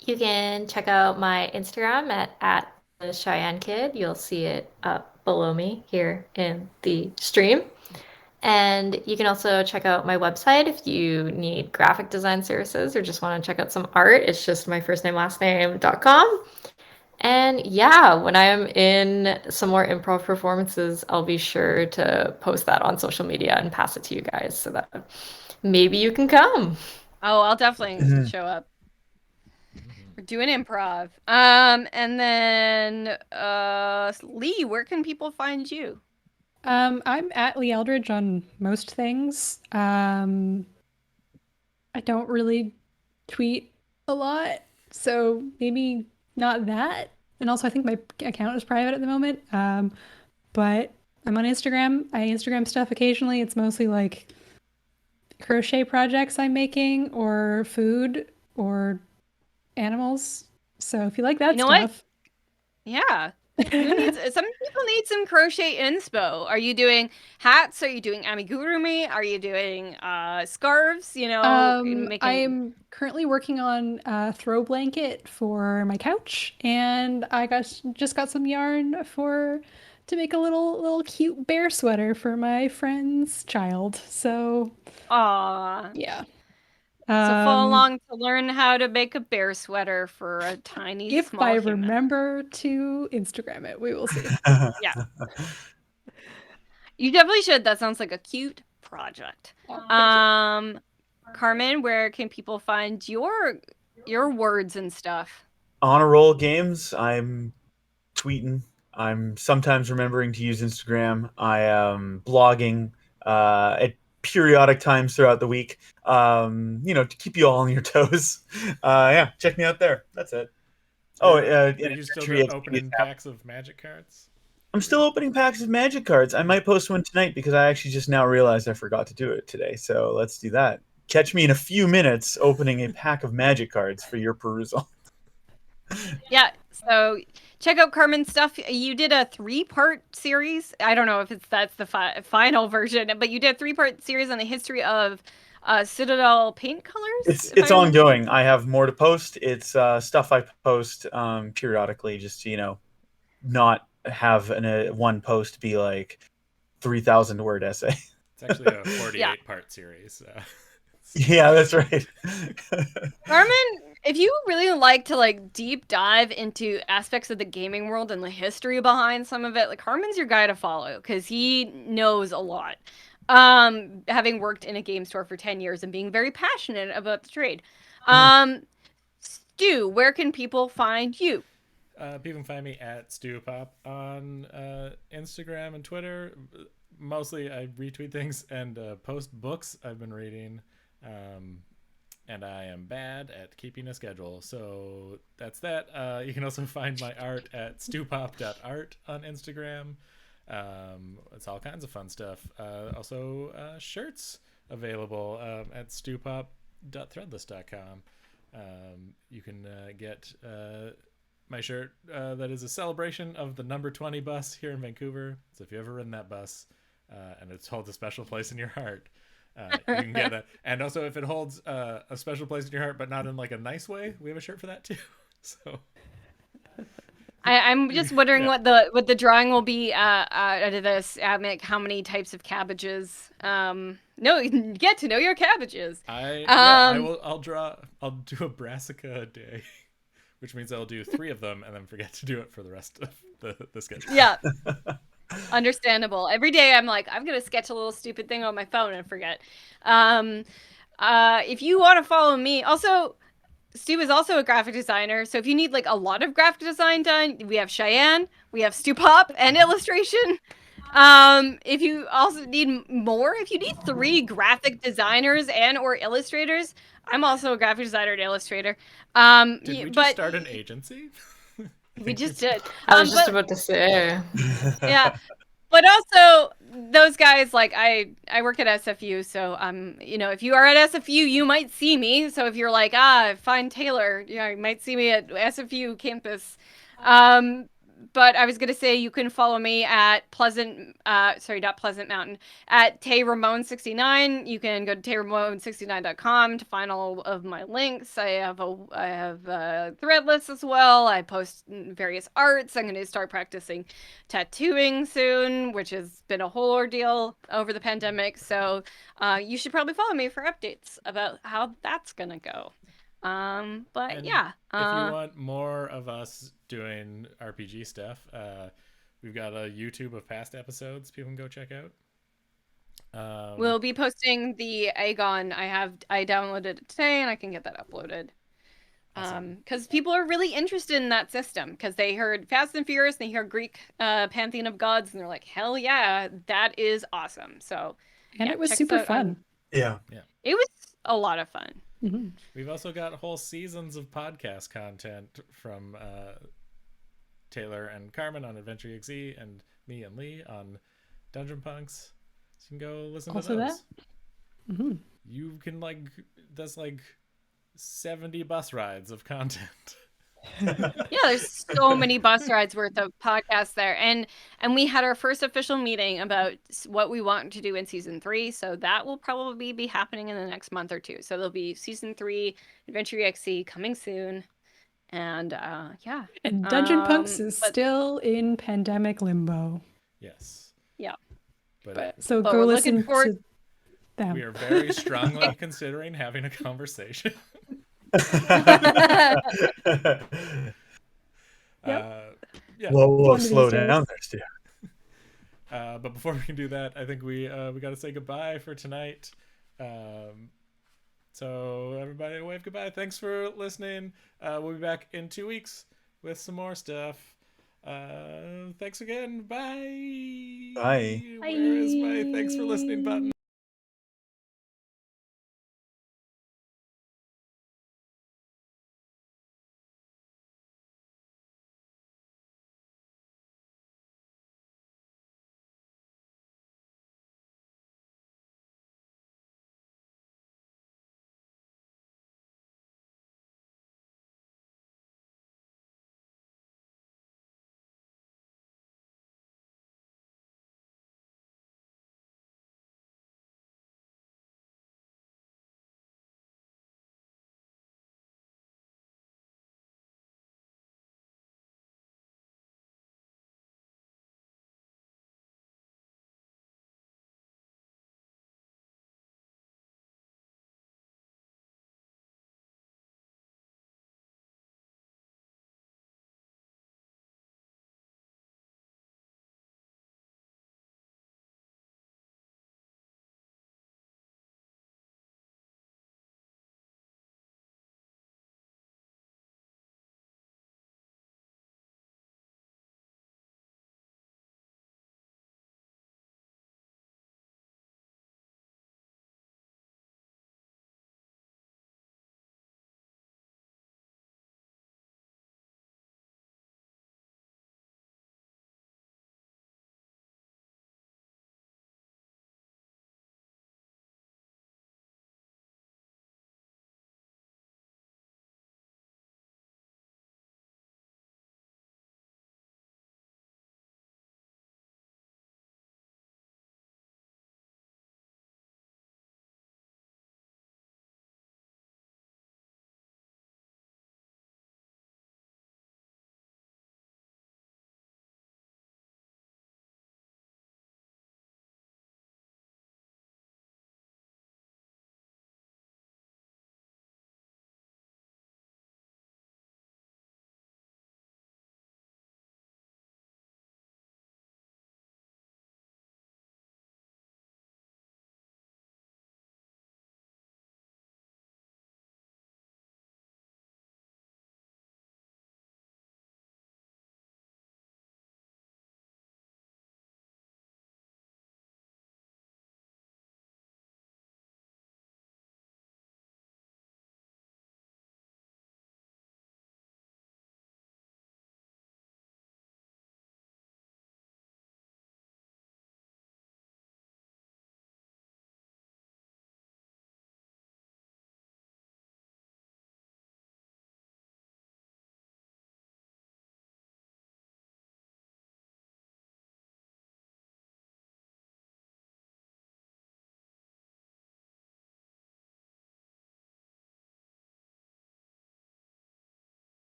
You can check out my Instagram at the Cheyenne Kid. You'll see it up below me here in the stream. And you can also check out my website if you need graphic design services or just want to check out some art. It's just my first name, last name.com. And yeah, when I am in some more improv performances, I'll be sure to post that on social media and pass it to you guys so that maybe you can come. Oh, I'll definitely show up. We're doing improv. And then Lee, where can people find you? I'm at Lee Eldridge on most things. I don't really tweet a lot, so maybe not that. And also, I think my account is private at the moment. But I'm on Instagram. I Instagram stuff occasionally. It's mostly like crochet projects I'm making, or food, or animals. So if you like that You know what? stuff, Yeah. Who needs some people need some crochet inspo. Are you doing hats? Are you doing amigurumi? Are you doing scarves? You know, making I'm currently working on a throw blanket for my couch, and I just got some yarn to make a little cute bear sweater for my friend's child. So aw. yeah. So follow along to learn how to make a bear sweater for a tiny If small I human. remember to Instagram it, we will see. Yeah. You definitely should. That sounds like a cute project. Carmen, where can people find your words and stuff? Honor roll games. I'm tweeting. I'm sometimes remembering to use Instagram. I am blogging at periodic times throughout the week. To keep you all on your toes. Yeah, check me out there. That's it. Oh, Are you still opening packs of Magic cards? I'm still opening packs of Magic cards. I might post one tonight because I actually just now realized I forgot to do it today. So let's do that. Catch me in a few minutes opening a pack of Magic cards for your perusal. Yeah, so check out Carmen's stuff. You did a 3-part series. I don't know if that's the final version, but you did a 3-part series on the history of Citadel paint colors. It's ongoing. I have more to post. It's stuff I post periodically, just to not have one post be like 3,000 word essay. It's actually a 48-part series. Yeah, that's right. Carmen, if you really like to deep dive into aspects of the gaming world and the history behind some of it, Carmen's your guy to follow because he knows a lot. Having worked in a game store for 10 years and being very passionate about the trade. Stu, where can people find you? People can find me at StewPop on Instagram and Twitter. Mostly I retweet things and post books I've been reading. And I am bad at keeping a schedule. So that's that. You can also find my art at stewpop.art on Instagram. It's all kinds of fun stuff. Also shirts available at stewpop.threadless.com. You can get my shirt that is a celebration of the number 20 bus here in Vancouver. So if you ever ridden that bus and it holds a special place in your heart, you can get that. And also, if it holds a special place in your heart, but not in like a nice way, we have a shirt for that too. So I'm just wondering what the drawing will be out of this. Like how many types of cabbages? No, you can get to know your cabbages. I will. I'll do a brassica a day, which means I'll do 3 of them and then forget to do it for the rest of the schedule. Yeah. Understandable. Every day I'm like, I'm gonna sketch a little stupid thing on my phone and forget. If you want to follow me, also Stu is also a graphic designer, so if you need like a lot of graphic design done, we have Cheyenne, we have Stu Pop and illustration. If you also need more, if you need 3 graphic designers and or illustrators, I'm also a graphic designer and illustrator. Did we just start an agency? We just did. I was just about to say. Yeah. But also those guys, like I work at SFU, so if you are at SFU, you might see me. So if you're like, find Taylor, you might see me at SFU campus. But I was gonna say you can follow me at not Pleasant Mountain, at TayRamon69. You can go to TayRamon69.com to find all of my links. I have a thread list as well. I post various arts. I'm going to start practicing tattooing soon, which has been a whole ordeal over the pandemic. So you should probably follow me for updates about how that's gonna go. But yeah. If you want more of us doing RPG stuff, we've got a YouTube of past episodes people can go check out. We'll be posting the Aegon. I downloaded it today and I can get that uploaded. Because people are really interested in that system because they heard Fast and Furious and they hear Greek pantheon of gods and they're like, hell yeah, that is awesome. So And it was super fun. Yeah. It was a lot of fun. Mm-hmm. We've also got whole seasons of podcast content from Taylor and Carmen on Adventure EXE and me and Lee on Dungeon Punks. So you can go listen Also to those. that? Mm-hmm. You can that's 70 bus rides of content. Yeah, there's so many bus rides worth of podcasts there, and we had our first official meeting about what we want to do in season 3, so that will probably be happening in the next month or 2. So there'll be season 3 Adventure EXE coming soon, and yeah. And Dungeon Punks is still in pandemic limbo. Yes. Yeah. But So but go we're listen looking forward- to them. we are very strongly considering having a conversation. Yeah. Whoa, of slow these down days. there, Stu. But before we can do that, I think we got to say goodbye for tonight. So everybody, wave goodbye. Thanks for listening. We'll be back in 2 weeks with some more stuff. Thanks again. Bye. Bye. Where is my thanks for listening button?